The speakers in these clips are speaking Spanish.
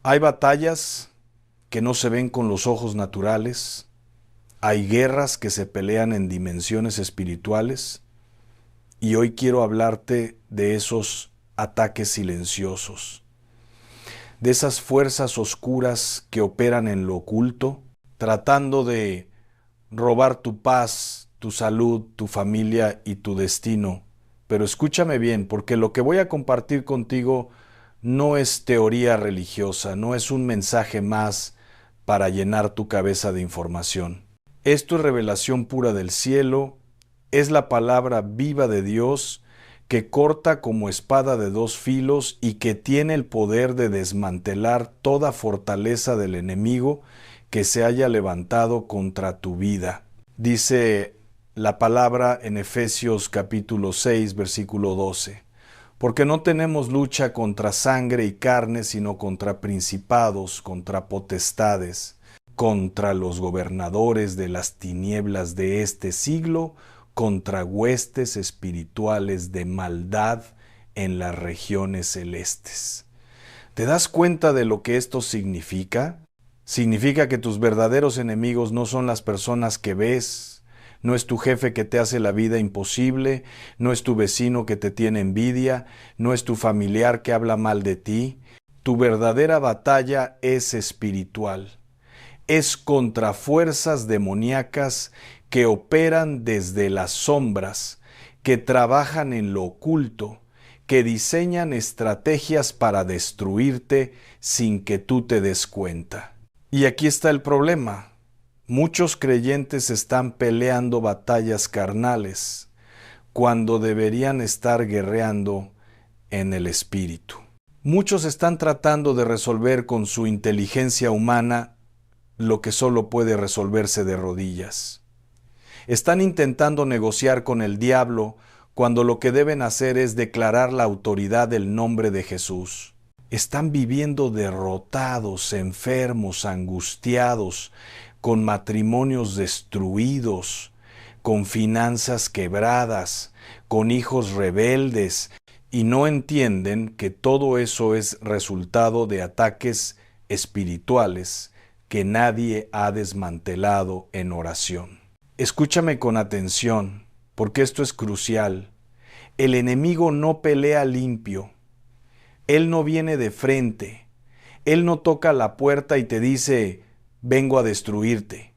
Hay batallas que no se ven con los ojos naturales, hay guerras que se pelean en dimensiones espirituales, y hoy quiero hablarte de esos ataques silenciosos, de esas fuerzas oscuras que operan en lo oculto, tratando de robar tu paz, tu salud, tu familia y tu destino. Pero escúchame bien, porque lo que voy a compartir contigo no es teoría religiosa, no es un mensaje más para llenar tu cabeza de información. Esto es revelación pura del cielo, es la palabra viva de Dios que corta como espada de dos filos y que tiene el poder de desmantelar toda fortaleza del enemigo que se haya levantado contra tu vida. Dice la palabra en Efesios capítulo 6, versículo 12. Porque no tenemos lucha contra sangre y carne, sino contra principados, contra potestades, contra los gobernadores de las tinieblas de este siglo, contra huestes espirituales de maldad en las regiones celestes. ¿Te das cuenta de lo que esto significa? Significa que tus verdaderos enemigos no son las personas que ves, no es tu jefe que te hace la vida imposible, no es tu vecino que te tiene envidia, no es tu familiar que habla mal de ti. Tu verdadera batalla es espiritual. Es contra fuerzas demoníacas que operan desde las sombras, que trabajan en lo oculto, que diseñan estrategias para destruirte sin que tú te des cuenta. Y aquí está el problema. Muchos creyentes están peleando batallas carnales cuando deberían estar guerreando en el espíritu. Muchos están tratando de resolver con su inteligencia humana lo que solo puede resolverse de rodillas. Están intentando negociar con el diablo cuando lo que deben hacer es declarar la autoridad del nombre de Jesús. Están viviendo derrotados, enfermos, angustiados, con matrimonios destruidos, con finanzas quebradas, con hijos rebeldes, y no entienden que todo eso es resultado de ataques espirituales que nadie ha desmantelado en oración. Escúchame con atención, porque esto es crucial. El enemigo no pelea limpio. Él no viene de frente. Él no toca la puerta y te dice, vengo a destruirte.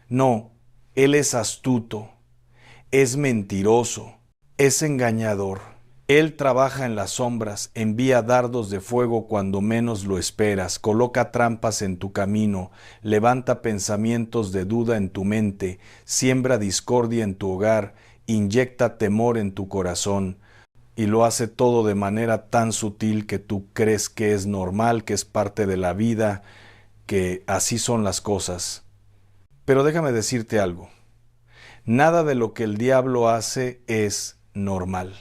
No, él es astuto, es mentiroso, es engañador. Él trabaja en las sombras, envía dardos de fuego cuando menos lo esperas, coloca trampas en tu camino, levanta pensamientos de duda en tu mente, siembra discordia en tu hogar, inyecta temor en tu corazón, y lo hace todo de manera tan sutil que tú crees que es normal, que es parte de la vida, que así son las cosas. Pero déjame decirte algo, nada de lo que el diablo hace es normal.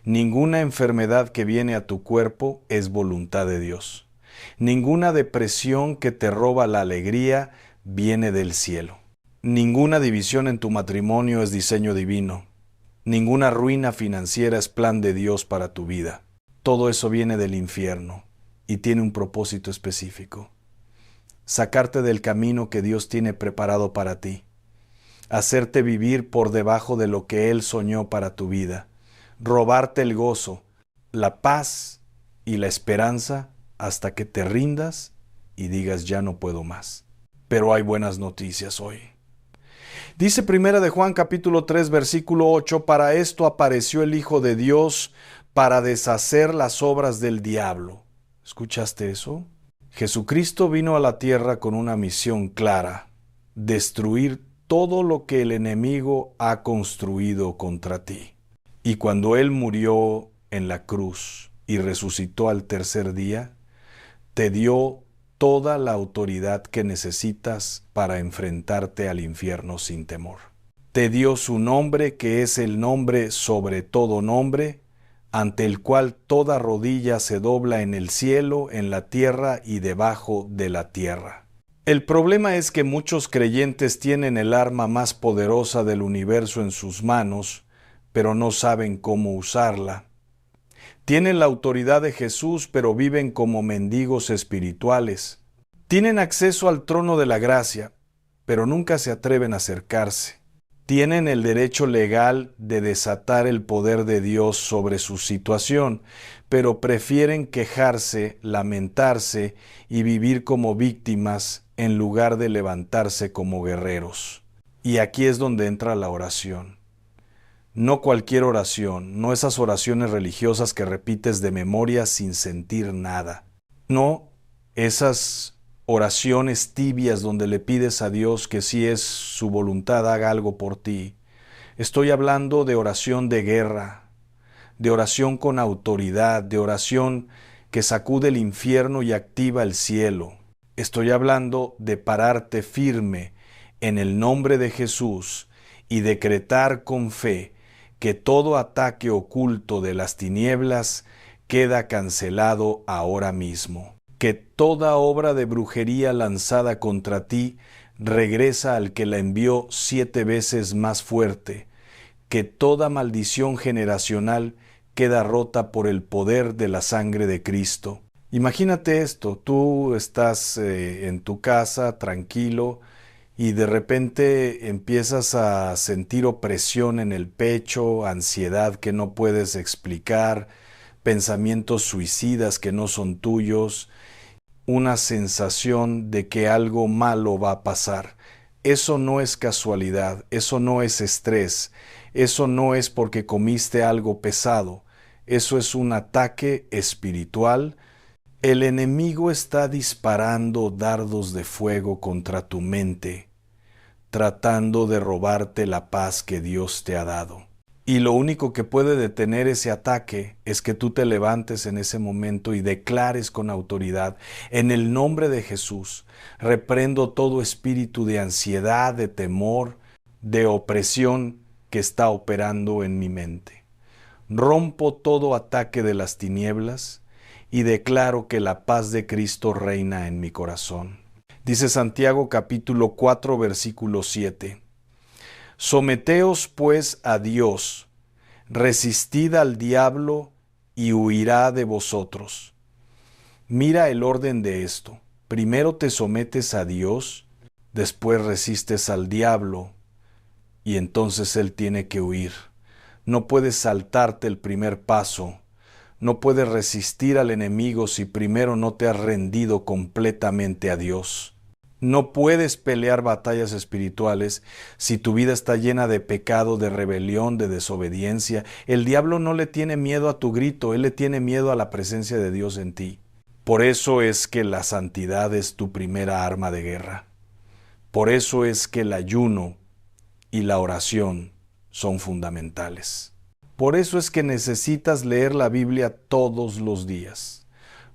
Ninguna enfermedad que viene a tu cuerpo es voluntad de Dios. Ninguna depresión que te roba la alegría viene del cielo. Ninguna división en tu matrimonio es diseño divino. Ninguna ruina financiera es plan de Dios para tu vida. Todo eso viene del infierno y tiene un propósito específico. Sacarte del camino que Dios tiene preparado para ti. Hacerte vivir por debajo de lo que Él soñó para tu vida. Robarte el gozo, la paz y la esperanza hasta que te rindas y digas ya no puedo más. Pero hay buenas noticias hoy. Dice Primera de Juan capítulo 3 versículo 8, para esto apareció el Hijo de Dios para deshacer las obras del diablo. ¿Escuchaste eso? Jesucristo vino a la tierra con una misión clara, destruir todo lo que el enemigo ha construido contra ti. Y cuando Él murió en la cruz y resucitó al tercer día, te dio toda la autoridad que necesitas para enfrentarte al infierno sin temor. Te dio su nombre, que es el nombre sobre todo nombre, ante el cual toda rodilla se dobla en el cielo, en la tierra y debajo de la tierra. El problema es que muchos creyentes tienen el arma más poderosa del universo en sus manos, pero no saben cómo usarla. Tienen la autoridad de Jesús, pero viven como mendigos espirituales. Tienen acceso al trono de la gracia, pero nunca se atreven a acercarse. Tienen el derecho legal de desatar el poder de Dios sobre su situación, pero prefieren quejarse, lamentarse y vivir como víctimas en lugar de levantarse como guerreros. Y aquí es donde entra la oración. No cualquier oración, no esas oraciones religiosas que repites de memoria sin sentir nada. No esas oraciones tibias donde le pides a Dios que si es su voluntad haga algo por ti. Estoy hablando de oración de guerra, de oración con autoridad, de oración que sacude el infierno y activa el cielo. Estoy hablando de pararte firme en el nombre de Jesús y decretar con fe que todo ataque oculto de las tinieblas queda cancelado ahora mismo, que toda obra de brujería lanzada contra ti regresa al que la envió 7 veces más fuerte, que toda maldición generacional queda rota por el poder de la sangre de Cristo. Imagínate esto, tú estás en tu casa tranquilo y de repente empiezas a sentir opresión en el pecho, ansiedad que no puedes explicar, pensamientos suicidas que no son tuyos, una sensación de que algo malo va a pasar. Eso no es casualidad, eso no es estrés, eso no es porque comiste algo pesado, eso es un ataque espiritual. El enemigo está disparando dardos de fuego contra tu mente, tratando de robarte la paz que Dios te ha dado. Y lo único que puede detener ese ataque es que tú te levantes en ese momento y declares con autoridad, en el nombre de Jesús, reprendo todo espíritu de ansiedad, de temor, de opresión que está operando en mi mente. Rompo todo ataque de las tinieblas y declaro que la paz de Cristo reina en mi corazón. Dice Santiago capítulo 4 versículo 7. Someteos pues a Dios, resistid al diablo y huirá de vosotros. Mira el orden de esto. Primero te sometes a Dios, después resistes al diablo y entonces él tiene que huir. No puedes saltarte el primer paso. No puedes resistir al enemigo si primero no te has rendido completamente a Dios. No puedes pelear batallas espirituales si tu vida está llena de pecado, de rebelión, de desobediencia. El diablo no le tiene miedo a tu grito, él le tiene miedo a la presencia de Dios en ti. Por eso es que la santidad es tu primera arma de guerra. Por eso es que el ayuno y la oración son fundamentales. Por eso es que necesitas leer la Biblia todos los días,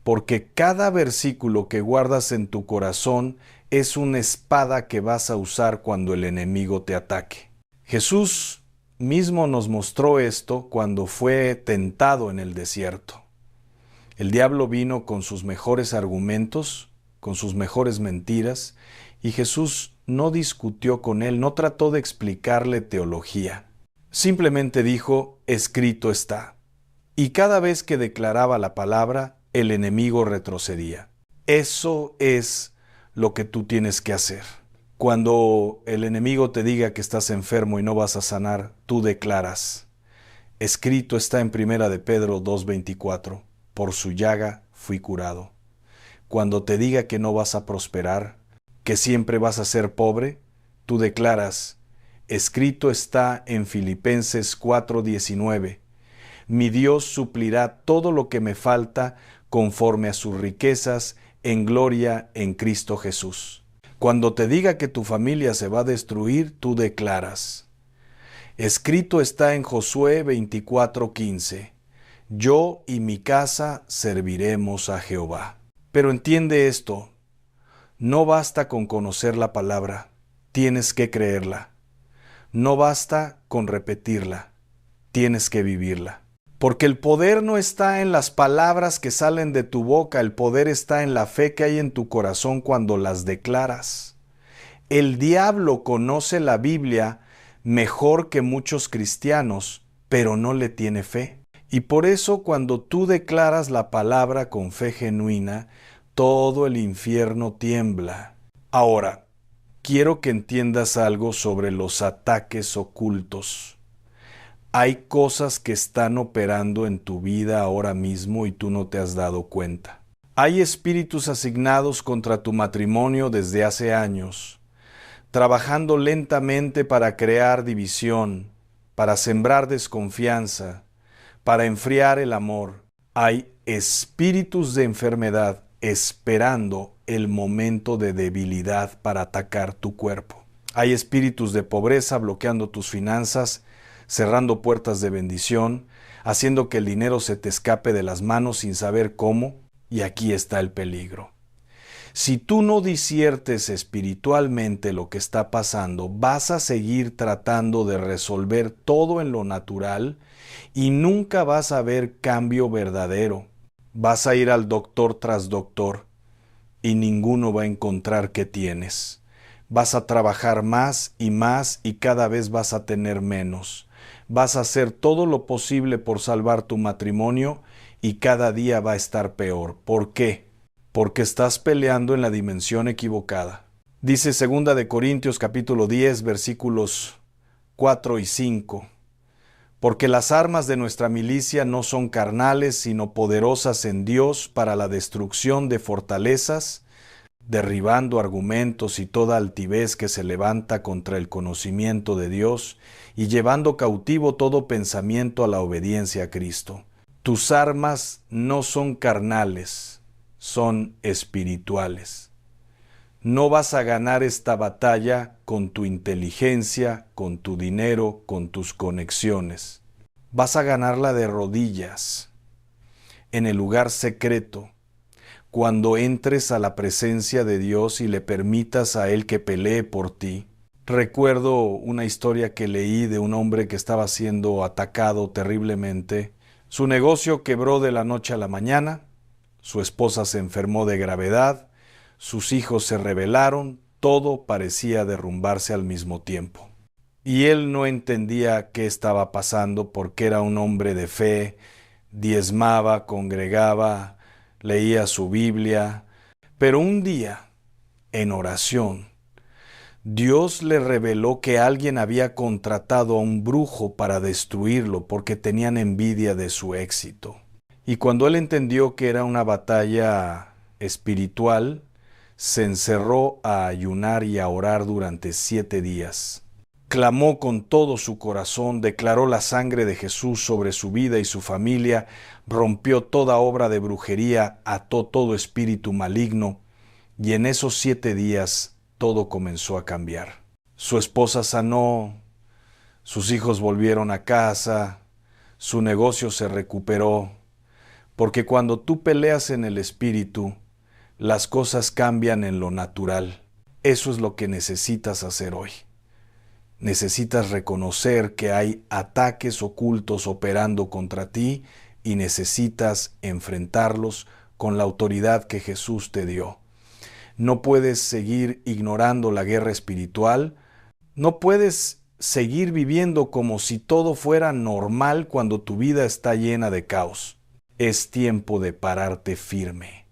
porque cada versículo que guardas en tu corazón es una espada que vas a usar cuando el enemigo te ataque. Jesús mismo nos mostró esto cuando fue tentado en el desierto. El diablo vino con sus mejores argumentos, con sus mejores mentiras, y Jesús no discutió con él, no trató de explicarle teología. Simplemente dijo, escrito está. Y cada vez que declaraba la palabra, el enemigo retrocedía. Eso es lo que tú tienes que hacer. Cuando el enemigo te diga que estás enfermo y no vas a sanar, tú declaras. Escrito está en 1 de Pedro 2:24, por su llaga fui curado. Cuando te diga que no vas a prosperar, que siempre vas a ser pobre, tú declaras, escrito está en Filipenses 4:19, mi Dios suplirá todo lo que me falta conforme a sus riquezas en gloria en Cristo Jesús. Cuando te diga que tu familia se va a destruir, tú declaras. Escrito está en Josué 24:15, yo y mi casa serviremos a Jehová. Pero entiende esto, no basta con conocer la palabra, tienes que creerla. No basta con repetirla, tienes que vivirla. Porque el poder no está en las palabras que salen de tu boca, el poder está en la fe que hay en tu corazón cuando las declaras. El diablo conoce la Biblia mejor que muchos cristianos, pero no le tiene fe. Y por eso cuando tú declaras la palabra con fe genuina, todo el infierno tiembla. Ahora, quiero que entiendas algo sobre los ataques ocultos. Hay cosas que están operando en tu vida ahora mismo y tú no te has dado cuenta. Hay espíritus asignados contra tu matrimonio desde hace años, trabajando lentamente para crear división, para sembrar desconfianza, para enfriar el amor. Hay espíritus de enfermedad esperando el momento de debilidad para atacar tu cuerpo. Hay espíritus de pobreza bloqueando tus finanzas, cerrando puertas de bendición, haciendo que el dinero se te escape de las manos sin saber cómo, y aquí está el peligro. Si tú no disiertes espiritualmente lo que está pasando, vas a seguir tratando de resolver todo en lo natural y nunca vas a ver cambio verdadero. Vas a ir al doctor tras doctor y ninguno va a encontrar qué tienes. Vas a trabajar más y cada vez vas a tener menos. Vas a hacer todo lo posible por salvar tu matrimonio y cada día va a estar peor. ¿Por qué? Porque estás peleando en la dimensión equivocada. Dice 2 de Corintios capítulo 10 versículos 4 y 5. Porque las armas de nuestra milicia no son carnales, sino poderosas en Dios para la destrucción de fortalezas, derribando argumentos y toda altivez que se levanta contra el conocimiento de Dios y llevando cautivo todo pensamiento a la obediencia a Cristo. Tus armas no son carnales, son espirituales. No vas a ganar esta batalla con tu inteligencia, con tu dinero, con tus conexiones. Vas a ganarla de rodillas, en el lugar secreto, cuando entres a la presencia de Dios y le permitas a Él que pelee por ti. Recuerdo una historia que leí de un hombre que estaba siendo atacado terriblemente. Su negocio quebró de la noche a la mañana, su esposa se enfermó de gravedad, sus hijos se rebelaron, todo parecía derrumbarse al mismo tiempo. Y él no entendía qué estaba pasando porque era un hombre de fe, diezmaba, congregaba, leía su Biblia. Pero un día, en oración, Dios le reveló que alguien había contratado a un brujo para destruirlo porque tenían envidia de su éxito. Y cuando él entendió que era una batalla espiritual, se encerró a ayunar y a orar durante 7 días. Clamó con todo su corazón, declaró la sangre de Jesús sobre su vida y su familia, rompió toda obra de brujería, ató todo espíritu maligno, y en esos 7 días todo comenzó a cambiar. Su esposa sanó, sus hijos volvieron a casa, su negocio se recuperó, porque cuando tú peleas en el espíritu, las cosas cambian en lo natural. Eso es lo que necesitas hacer hoy. Necesitas reconocer que hay ataques ocultos operando contra ti y necesitas enfrentarlos con la autoridad que Jesús te dio. No puedes seguir ignorando la guerra espiritual. No puedes seguir viviendo como si todo fuera normal cuando tu vida está llena de caos. Es tiempo de pararte firme,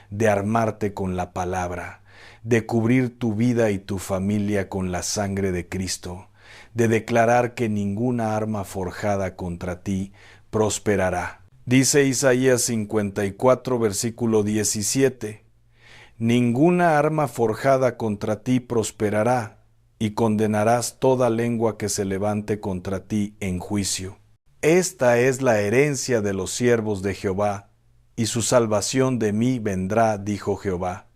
de armarte con la palabra, de cubrir tu vida y tu familia con la sangre de Cristo, de declarar que ninguna arma forjada contra ti prosperará. Dice Isaías 54, versículo 17, ninguna arma forjada contra ti prosperará, y condenarás toda lengua que se levante contra ti en juicio. Esta es la herencia de los siervos de Jehová, y su salvación de mí vendrá, dijo Jehová.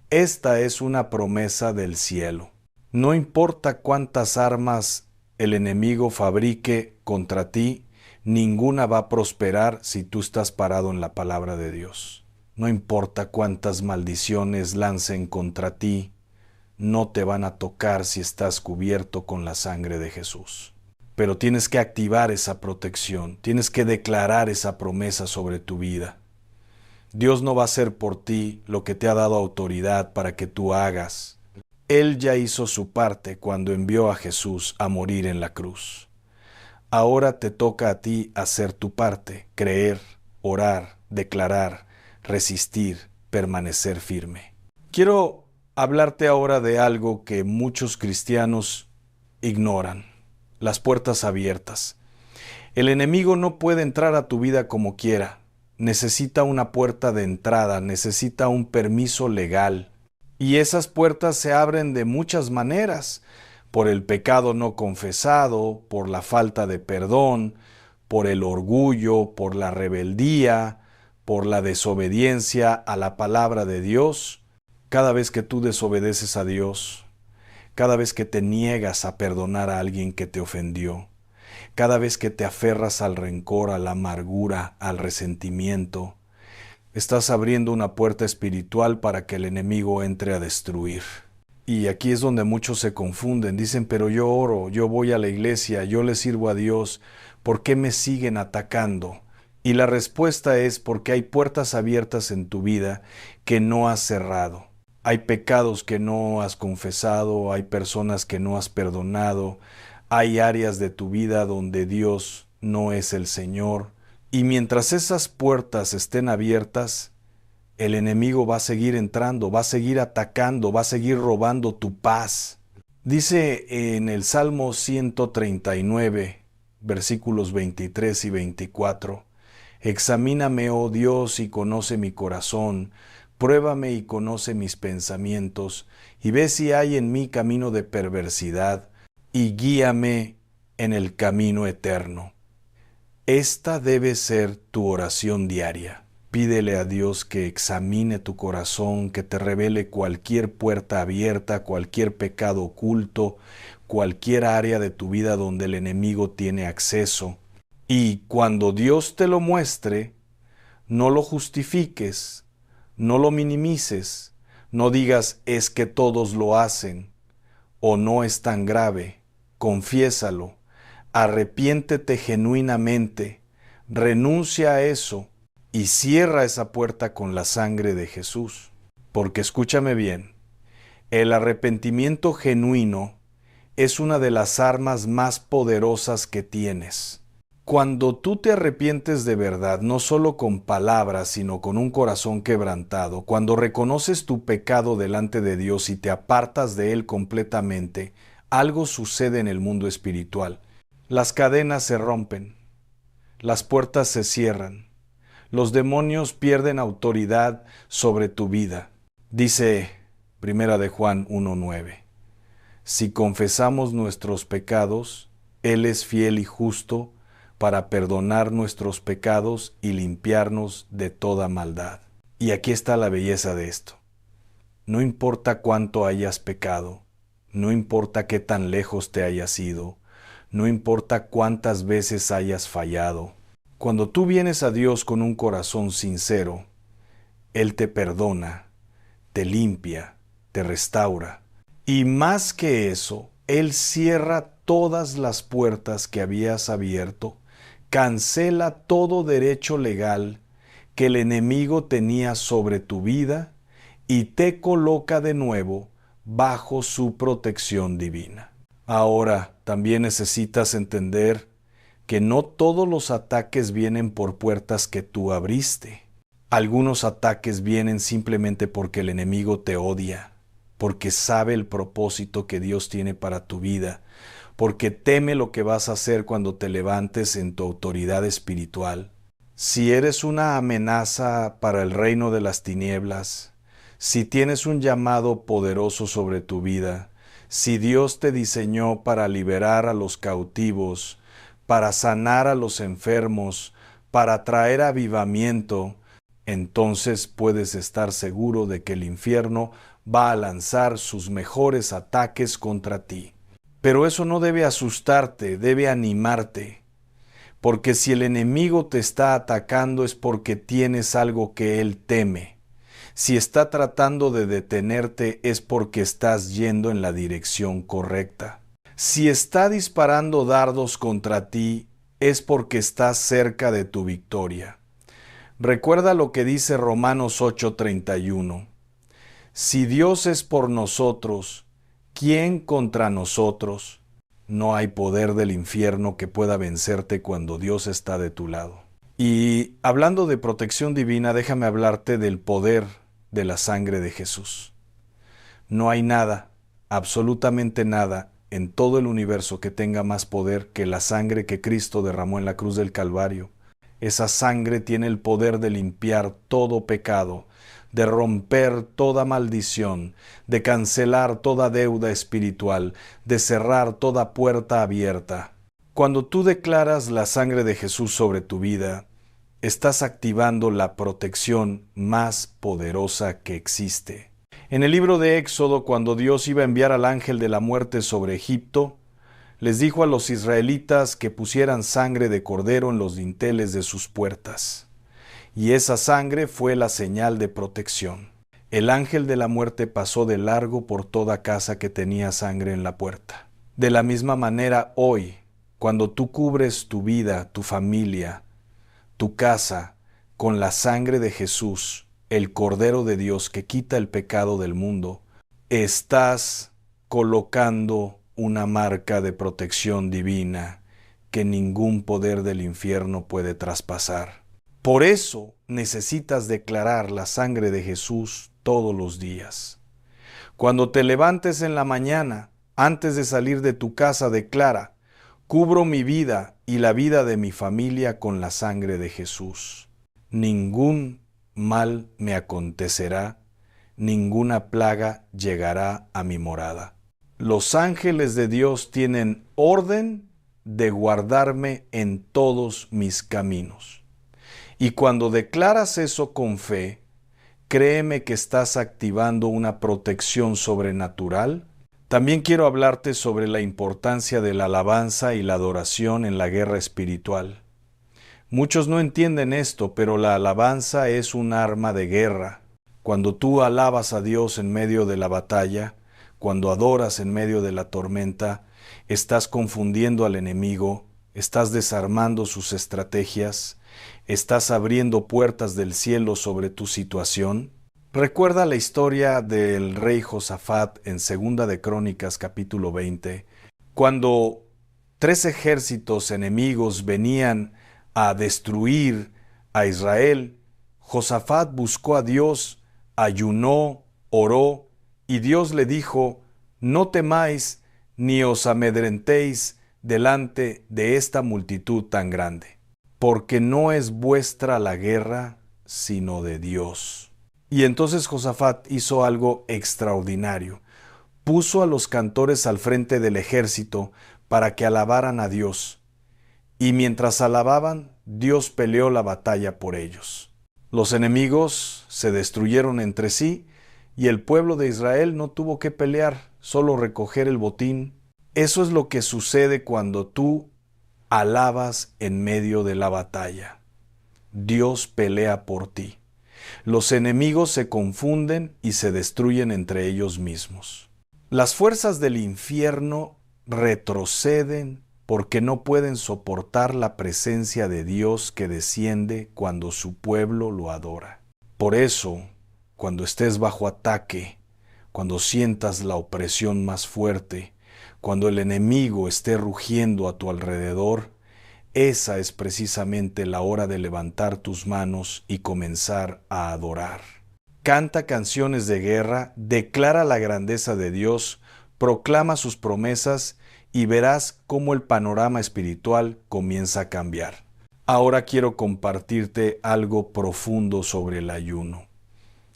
Esta es una promesa del cielo. No importa cuántas armas el enemigo fabrique contra ti, ninguna va a prosperar si tú estás parado en la palabra de Dios. No importa cuántas maldiciones lancen contra ti, no te van a tocar si estás cubierto con la sangre de Jesús. Pero tienes que activar esa protección, tienes que declarar esa promesa sobre tu vida. Dios no va a hacer por ti lo que te ha dado autoridad para que tú hagas. Él ya hizo su parte cuando envió a Jesús a morir en la cruz. Ahora te toca a ti hacer tu parte, creer, orar, declarar, resistir, permanecer firme. Quiero hablarte ahora de algo que muchos cristianos ignoran: las puertas abiertas. El enemigo no puede entrar a tu vida como quiera. Necesita una puerta de entrada, necesita un permiso legal. Y esas puertas se abren de muchas maneras: por el pecado no confesado, por la falta de perdón, por el orgullo, por la rebeldía, por la desobediencia a la palabra de Dios. Cada vez que tú desobedeces a Dios, cada vez que te niegas a perdonar a alguien que te ofendió, cada vez que te aferras al rencor, a la amargura, al resentimiento, estás abriendo una puerta espiritual para que el enemigo entre a destruir. Y aquí es donde muchos se confunden. Dicen, pero yo oro, yo voy a la iglesia, yo le sirvo a Dios, ¿por qué me siguen atacando? Y la respuesta es porque hay puertas abiertas en tu vida que no has cerrado. Hay pecados que no has confesado, hay personas que no has perdonado, hay áreas de tu vida donde Dios no es el Señor. Y mientras esas puertas estén abiertas, el enemigo va a seguir entrando, va a seguir atacando, va a seguir robando tu paz. Dice en el Salmo 139, versículos 23 y 24, Examíname, oh Dios, y conoce mi corazón, pruébame y conoce mis pensamientos, y ve si hay en mí camino de perversidad, y guíame en el camino eterno. Esta debe ser tu oración diaria. Pídele a Dios que examine tu corazón, que te revele cualquier puerta abierta, cualquier pecado oculto, cualquier área de tu vida donde el enemigo tiene acceso. Y cuando Dios te lo muestre, no lo justifiques, no lo minimices, no digas es que todos lo hacen o no es tan grave. Confiésalo, arrepiéntete genuinamente, renuncia a eso y cierra esa puerta con la sangre de Jesús. Porque escúchame bien, el arrepentimiento genuino es una de las armas más poderosas que tienes. Cuando tú te arrepientes de verdad, no solo con palabras, sino con un corazón quebrantado, cuando reconoces tu pecado delante de Dios y te apartas de él completamente, algo sucede en el mundo espiritual. Las cadenas se rompen, las puertas se cierran, los demonios pierden autoridad sobre tu vida. Dice 1 de Juan 1:9, si confesamos nuestros pecados, Él es fiel y justo para perdonar nuestros pecados y limpiarnos de toda maldad. Y aquí está la belleza de esto. No importa cuánto hayas pecado, no importa qué tan lejos te hayas ido, no importa cuántas veces hayas fallado. Cuando tú vienes a Dios con un corazón sincero, Él te perdona, te limpia, te restaura. Y más que eso, Él cierra todas las puertas que habías abierto, cancela todo derecho legal que el enemigo tenía sobre tu vida y te coloca de nuevo bajo su protección divina. Ahora, también necesitas entender que no todos los ataques vienen por puertas que tú abriste. Algunos ataques vienen simplemente porque el enemigo te odia, porque sabe el propósito que Dios tiene para tu vida, porque teme lo que vas a hacer cuando te levantes en tu autoridad espiritual. Si eres una amenaza para el reino de las tinieblas, si tienes un llamado poderoso sobre tu vida, si Dios te diseñó para liberar a los cautivos, para sanar a los enfermos, para traer avivamiento, entonces puedes estar seguro de que el infierno va a lanzar sus mejores ataques contra ti. Pero eso no debe asustarte, debe animarte, porque si el enemigo te está atacando es porque tienes algo que él teme. Si está tratando de detenerte es porque estás yendo en la dirección correcta. Si está disparando dardos contra ti es porque estás cerca de tu victoria. Recuerda lo que dice Romanos 8:31. Si Dios es por nosotros, ¿quién contra nosotros? no hay poder del infierno que pueda vencerte cuando Dios está de tu lado. Y hablando de protección divina, déjame hablarte del poder de la sangre de Jesús. No hay nada, absolutamente nada, en todo el universo que tenga más poder que la sangre que Cristo derramó en la cruz del Calvario. Esa sangre tiene el poder de limpiar todo pecado, de romper toda maldición, de cancelar toda deuda espiritual, de cerrar toda puerta abierta. Cuando tú declaras la sangre de Jesús sobre tu vida, estás activando la protección más poderosa que existe. En el libro de Éxodo, cuando Dios iba a enviar al ángel de la muerte sobre Egipto, les dijo a los israelitas que pusieran sangre de cordero en los dinteles de sus puertas. Y esa sangre fue la señal de protección. El ángel de la muerte pasó de largo por toda casa que tenía sangre en la puerta. De la misma manera hoy, cuando tú cubres tu vida, tu familia, tu casa, con la sangre de Jesús, el Cordero de Dios que quita el pecado del mundo, estás colocando una marca de protección divina que ningún poder del infierno puede traspasar. Por eso necesitas declarar la sangre de Jesús todos los días. Cuando te levantes en la mañana, antes de salir de tu casa, declara: cubro mi vida y la vida de mi familia con la sangre de Jesús. Ningún mal me acontecerá, ninguna plaga llegará a mi morada. Los ángeles de Dios tienen orden de guardarme en todos mis caminos. Y cuando declaras eso con fe, créeme que estás activando una protección sobrenatural. También quiero hablarte sobre la importancia de la alabanza y la adoración en la guerra espiritual. Muchos no entienden esto, pero la alabanza es un arma de guerra. Cuando tú alabas a Dios en medio de la batalla, cuando adoras en medio de la tormenta, estás confundiendo al enemigo, estás desarmando sus estrategias, estás abriendo puertas del cielo sobre tu situación. Recuerda la historia del rey Josafat en 2 de Crónicas capítulo 20, cuando 3 ejércitos enemigos venían a destruir a Israel. Josafat buscó a Dios, ayunó, oró, y Dios le dijo: no temáis ni os amedrentéis delante de esta multitud tan grande, porque no es vuestra la guerra, sino de Dios. Y entonces Josafat hizo algo extraordinario. Puso a los cantores al frente del ejército para que alabaran a Dios. Y mientras alababan, Dios peleó la batalla por ellos. Los enemigos se destruyeron entre sí y el pueblo de Israel no tuvo que pelear, solo recoger el botín. Eso es lo que sucede cuando tú alabas en medio de la batalla. Dios pelea por ti. Los enemigos se confunden y se destruyen entre ellos mismos. Las fuerzas del infierno retroceden porque no pueden soportar la presencia de Dios que desciende cuando su pueblo lo adora. Por eso, cuando estés bajo ataque, cuando sientas la opresión más fuerte, cuando el enemigo esté rugiendo a tu alrededor, esa es precisamente la hora de levantar tus manos y comenzar a adorar. Canta canciones de guerra, declara la grandeza de Dios, proclama sus promesas y verás cómo el panorama espiritual comienza a cambiar. Ahora quiero compartirte algo profundo sobre el ayuno.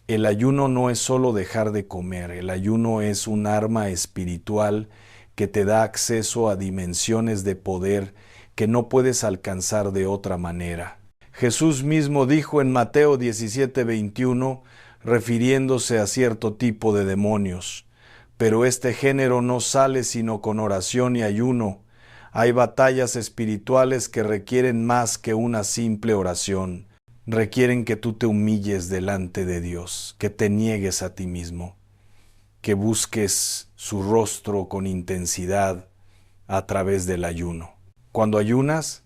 El ayuno no es solo dejar de comer, el ayuno es un arma espiritual que te da acceso a dimensiones de poder que no puedes alcanzar de otra manera. Jesús mismo dijo en Mateo 17:21, refiriéndose a cierto tipo de demonios: pero este género no sale sino con oración y ayuno. Hay batallas espirituales que requieren más que una simple oración. Requieren que tú te humilles delante de Dios, que te niegues a ti mismo, que busques su rostro con intensidad a través del ayuno. Cuando ayunas,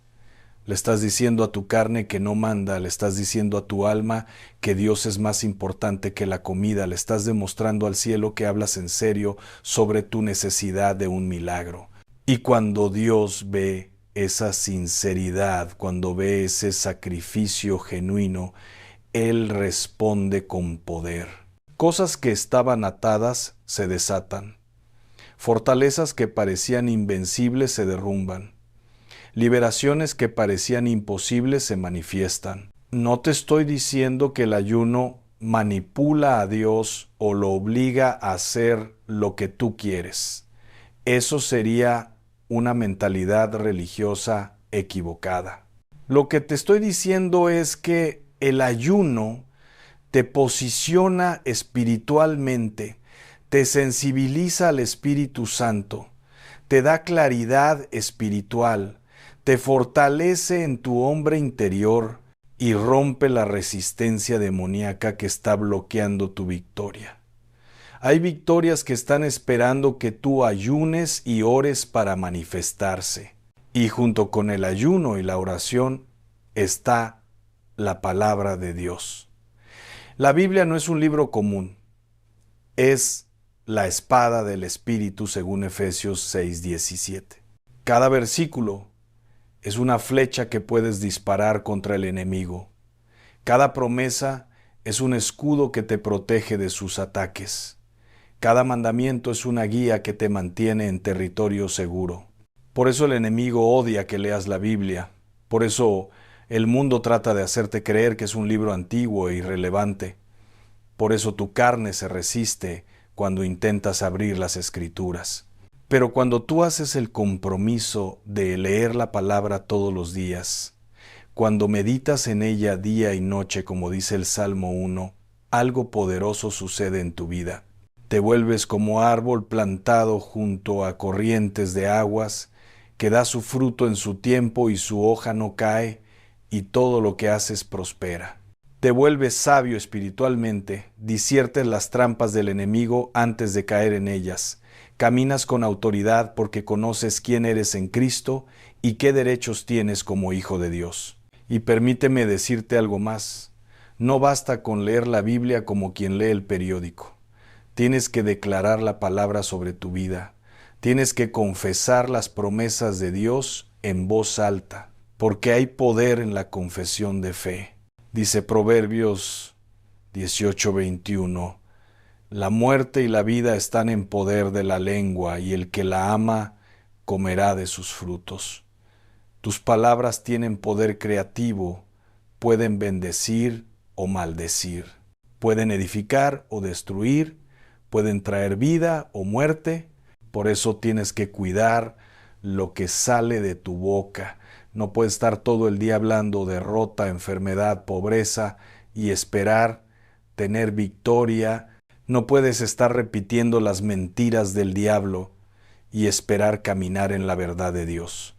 le estás diciendo a tu carne que no manda, le estás diciendo a tu alma que Dios es más importante que la comida, le estás demostrando al cielo que hablas en serio sobre tu necesidad de un milagro. Y cuando Dios ve esa sinceridad, cuando ve ese sacrificio genuino, Él responde con poder. Cosas que estaban atadas se desatan. Fortalezas que parecían invencibles se derrumban. Liberaciones que parecían imposibles se manifiestan. No te estoy diciendo que el ayuno manipula a Dios o lo obliga a hacer lo que tú quieres. Eso sería una mentalidad religiosa equivocada. Lo que te estoy diciendo es que el ayuno te posiciona espiritualmente, te sensibiliza al Espíritu Santo, te da claridad espiritual, te fortalece en tu hombre interior y rompe la resistencia demoníaca que está bloqueando tu victoria. Hay victorias que están esperando que tú ayunes y ores para manifestarse. Y junto con el ayuno y la oración está la palabra de Dios. La Biblia no es un libro común, es la espada del Espíritu según Efesios 6:17. Cada versículo es una flecha que puedes disparar contra el enemigo. Cada promesa es un escudo que te protege de sus ataques. Cada mandamiento es una guía que te mantiene en territorio seguro. Por eso el enemigo odia que leas la Biblia. Por eso el mundo trata de hacerte creer que es un libro antiguo e irrelevante. Por eso tu carne se resiste cuando intentas abrir las Escrituras. Pero cuando tú haces el compromiso de leer la palabra todos los días, cuando meditas en ella día y noche, como dice el Salmo 1, algo poderoso sucede en tu vida. Te vuelves como árbol plantado junto a corrientes de aguas, que da su fruto en su tiempo y su hoja no cae, y todo lo que haces prospera. Te vuelves sabio espiritualmente, disiertes las trampas del enemigo antes de caer en ellas. Caminas con autoridad porque conoces quién eres en Cristo y qué derechos tienes como hijo de Dios. Y permíteme decirte algo más. No basta con leer la Biblia como quien lee el periódico. Tienes que declarar la palabra sobre tu vida. Tienes que confesar las promesas de Dios en voz alta, porque hay poder en la confesión de fe. Dice Proverbios 18:21, la muerte y la vida están en poder de la lengua, y el que la ama comerá de sus frutos. Tus palabras tienen poder creativo, pueden bendecir o maldecir, pueden edificar o destruir, pueden traer vida o muerte. Por eso tienes que cuidar lo que sale de tu boca. No puedes estar todo el día hablando derrota, enfermedad, pobreza y esperar tener victoria. No puedes estar repitiendo las mentiras del diablo y esperar caminar en la verdad de Dios.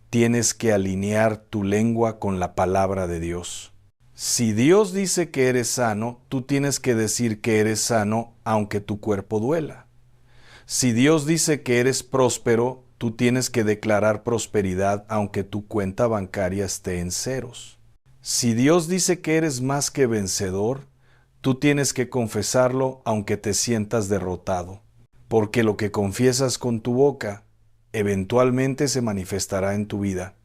Tienes que alinear tu lengua con la palabra de Dios. Si Dios dice que eres sano, tú tienes que decir que eres sano aunque tu cuerpo duela. Si Dios dice que eres próspero, tú tienes que declarar prosperidad aunque tu cuenta bancaria esté en ceros. Si Dios dice que eres más que vencedor, tú tienes que confesarlo aunque te sientas derrotado, porque lo que confiesas con tu boca eventualmente se manifestará en tu vida.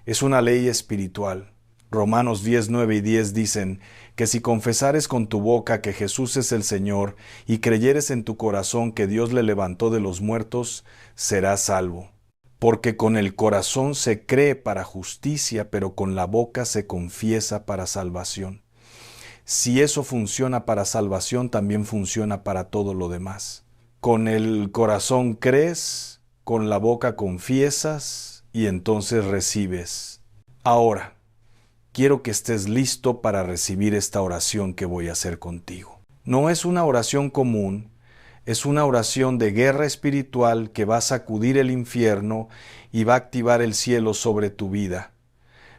Es una ley espiritual. Romanos 10, 9 y 10 dicen que si confesares con tu boca que Jesús es el Señor y creyeres en tu corazón que Dios le levantó de los muertos, serás salvo. Porque con el corazón se cree para justicia, pero con la boca se confiesa para salvación. Si eso funciona para salvación, también funciona para todo lo demás. Con el corazón crees, con la boca confiesas y entonces recibes. Ahora, quiero que estés listo para recibir esta oración que voy a hacer contigo. No es una oración común, es una oración de guerra espiritual que va a sacudir el infierno y va a activar el cielo sobre tu vida.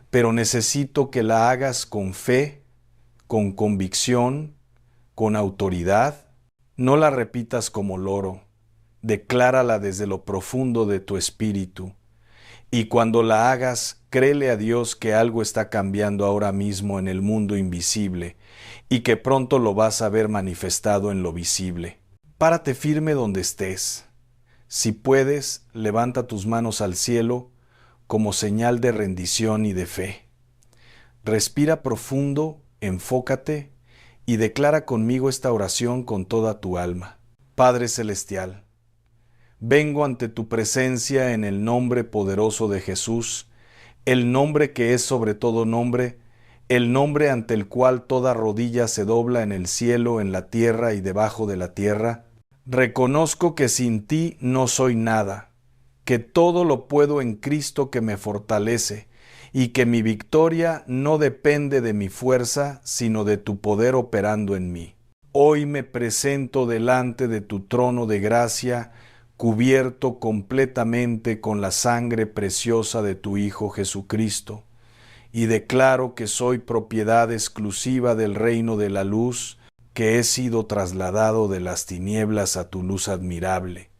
Pero necesito que la hagas con fe, con convicción, con autoridad. No la repitas como loro, declárala desde lo profundo de tu espíritu. Y cuando la hagas, créele a Dios que algo está cambiando ahora mismo en el mundo invisible y que pronto lo vas a ver manifestado en lo visible. Párate firme donde estés. Si puedes, levanta tus manos al cielo como señal de rendición y de fe. Respira profundo, enfócate y declara conmigo esta oración con toda tu alma. Padre Celestial, vengo ante tu presencia en el nombre poderoso de Jesús, el nombre que es sobre todo nombre, el nombre ante el cual toda rodilla se dobla en el cielo, en la tierra y debajo de la tierra. Reconozco que sin ti no soy nada, que todo lo puedo en Cristo que me fortalece, y que mi victoria no depende de mi fuerza, sino de tu poder operando en mí. Hoy me presento delante de tu trono de gracia, cubierto completamente con la sangre preciosa de tu Hijo Jesucristo, y declaro que soy propiedad exclusiva del reino de la luz, que he sido trasladado de las tinieblas a tu luz admirable,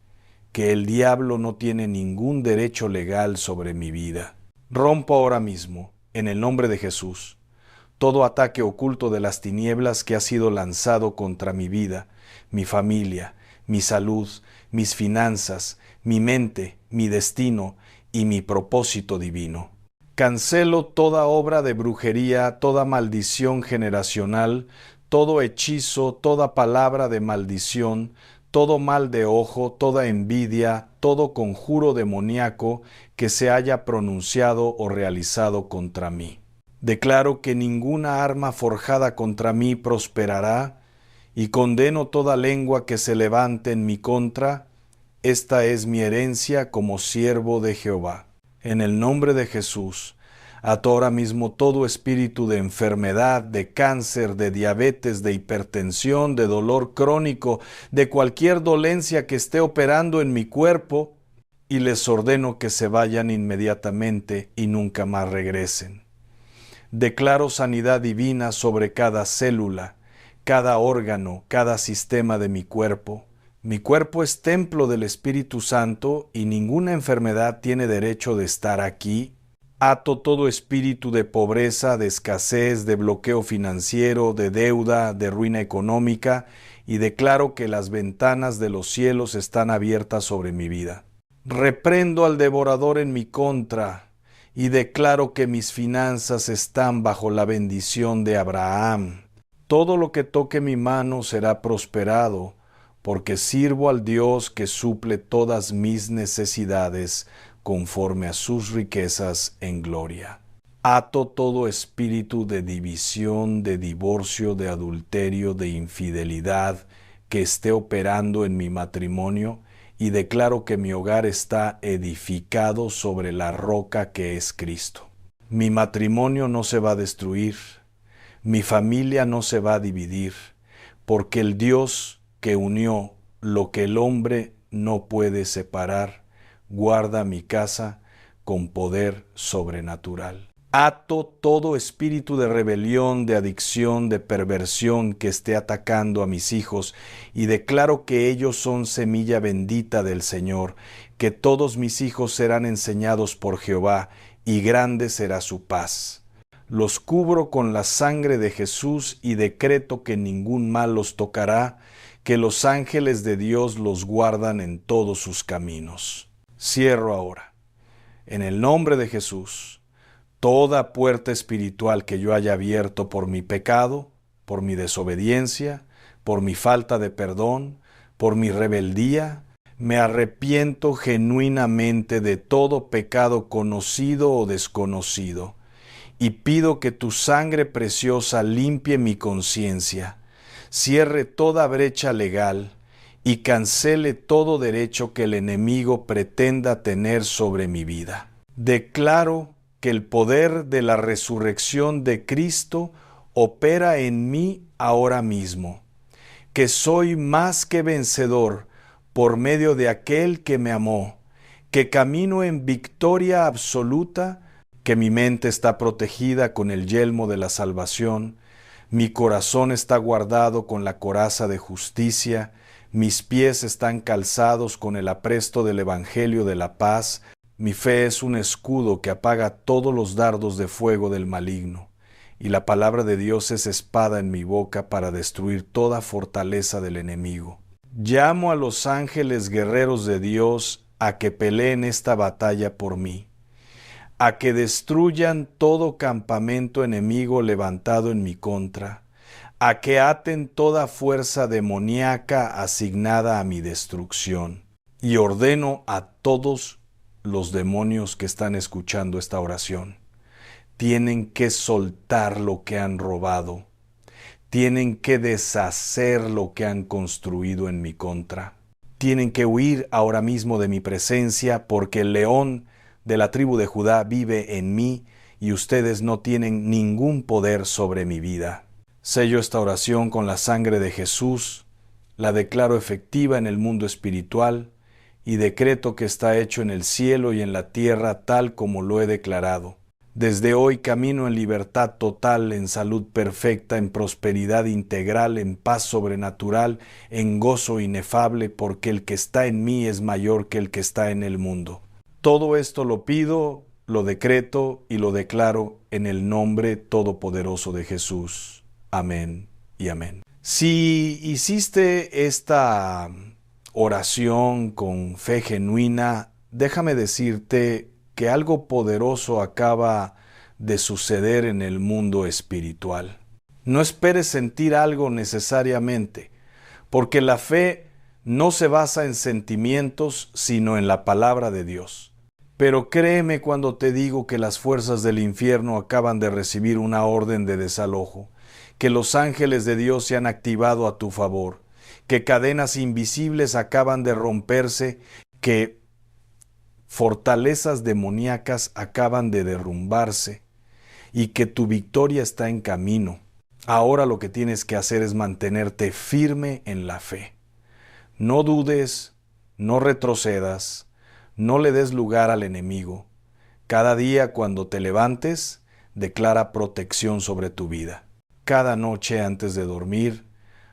que el diablo no tiene ningún derecho legal sobre mi vida. Rompo ahora mismo, en el nombre de Jesús, todo ataque oculto de las tinieblas que ha sido lanzado contra mi vida, mi familia, mi salud, mis finanzas, mi mente, mi destino y mi propósito divino. Cancelo toda obra de brujería, toda maldición generacional, todo hechizo, toda palabra de maldición, todo mal de ojo, toda envidia, todo conjuro demoníaco que se haya pronunciado o realizado contra mí. Declaro que ninguna arma forjada contra mí prosperará, y condeno toda lengua que se levante en mi contra. Esta es mi herencia como siervo de Jehová. En el nombre de Jesús, ato ahora mismo todo espíritu de enfermedad, de cáncer, de diabetes, de hipertensión, de dolor crónico, de cualquier dolencia que esté operando en mi cuerpo, y les ordeno que se vayan inmediatamente y nunca más regresen. Declaro sanidad divina sobre cada célula, cada órgano, cada sistema de mi cuerpo. Mi cuerpo es templo del Espíritu Santo y ninguna enfermedad tiene derecho de estar aquí. Ato todo espíritu de pobreza, de escasez, de bloqueo financiero, de deuda, de ruina económica, y declaro que las ventanas de los cielos están abiertas sobre mi vida. Reprendo al devorador en mi contra, y declaro que mis finanzas están bajo la bendición de Abraham. Todo lo que toque mi mano será prosperado, porque sirvo al Dios que suple todas mis necesidades conforme a sus riquezas en gloria. Ato todo espíritu de división, de divorcio, de adulterio, de infidelidad que esté operando en mi matrimonio, y declaro que mi hogar está edificado sobre la roca que es Cristo. Mi matrimonio no se va a destruir, mi familia no se va a dividir, porque el Dios que unió lo que el hombre no puede separar, guarda mi casa con poder sobrenatural. Ato todo espíritu de rebelión, de adicción, de perversión que esté atacando a mis hijos, y declaro que ellos son semilla bendita del Señor, que todos mis hijos serán enseñados por Jehová, y grande será su paz. Los cubro con la sangre de Jesús y decreto que ningún mal los tocará, que los ángeles de Dios los guardan en todos sus caminos. Cierro ahora, en el nombre de Jesús, toda puerta espiritual que yo haya abierto por mi pecado, por mi desobediencia, por mi falta de perdón, por mi rebeldía. Me arrepiento genuinamente de todo pecado conocido o desconocido, y pido que tu sangre preciosa limpie mi conciencia, cierre toda brecha legal y cancele todo derecho que el enemigo pretenda tener sobre mi vida. Declaro que el poder de la resurrección de Cristo opera en mí ahora mismo, que soy más que vencedor por medio de aquel que me amó, que camino en victoria absoluta, que mi mente está protegida con el yelmo de la salvación, mi corazón está guardado con la coraza de justicia, mis pies están calzados con el apresto del Evangelio de la paz, mi fe es un escudo que apaga todos los dardos de fuego del maligno, y la palabra de Dios es espada en mi boca para destruir toda fortaleza del enemigo. Llamo a los ángeles guerreros de Dios a que peleen esta batalla por mí, a que destruyan todo campamento enemigo levantado en mi contra, a que aten toda fuerza demoníaca asignada a mi destrucción. Y ordeno a todos los demonios que están escuchando esta oración: tienen que soltar lo que han robado, tienen que deshacer lo que han construido en mi contra, tienen que huir ahora mismo de mi presencia, porque el león de la tribu de Judá vive en mí y ustedes no tienen ningún poder sobre mi vida. Sello esta oración con la sangre de Jesús, la declaro efectiva en el mundo espiritual y decreto que está hecho en el cielo y en la tierra tal como lo he declarado. Desde hoy camino en libertad total, en salud perfecta, en prosperidad integral, en paz sobrenatural, en gozo inefable, porque el que está en mí es mayor que el que está en el mundo. Todo esto lo pido, lo decreto y lo declaro en el nombre todopoderoso de Jesús. Amén y amén. Si hiciste esta oración con fe genuina, déjame decirte que algo poderoso acaba de suceder en el mundo espiritual. No esperes sentir algo necesariamente, porque la fe no se basa en sentimientos, sino en la palabra de Dios. Pero créeme cuando te digo que las fuerzas del infierno acaban de recibir una orden de desalojo, que los ángeles de Dios se han activado a tu favor, que cadenas invisibles acaban de romperse, que fortalezas demoníacas acaban de derrumbarse y que tu victoria está en camino. Ahora lo que tienes que hacer es mantenerte firme en la fe. No dudes, no retrocedas, no le des lugar al enemigo. Cada día cuando te levantes, declara protección sobre tu vida. Cada noche antes de dormir,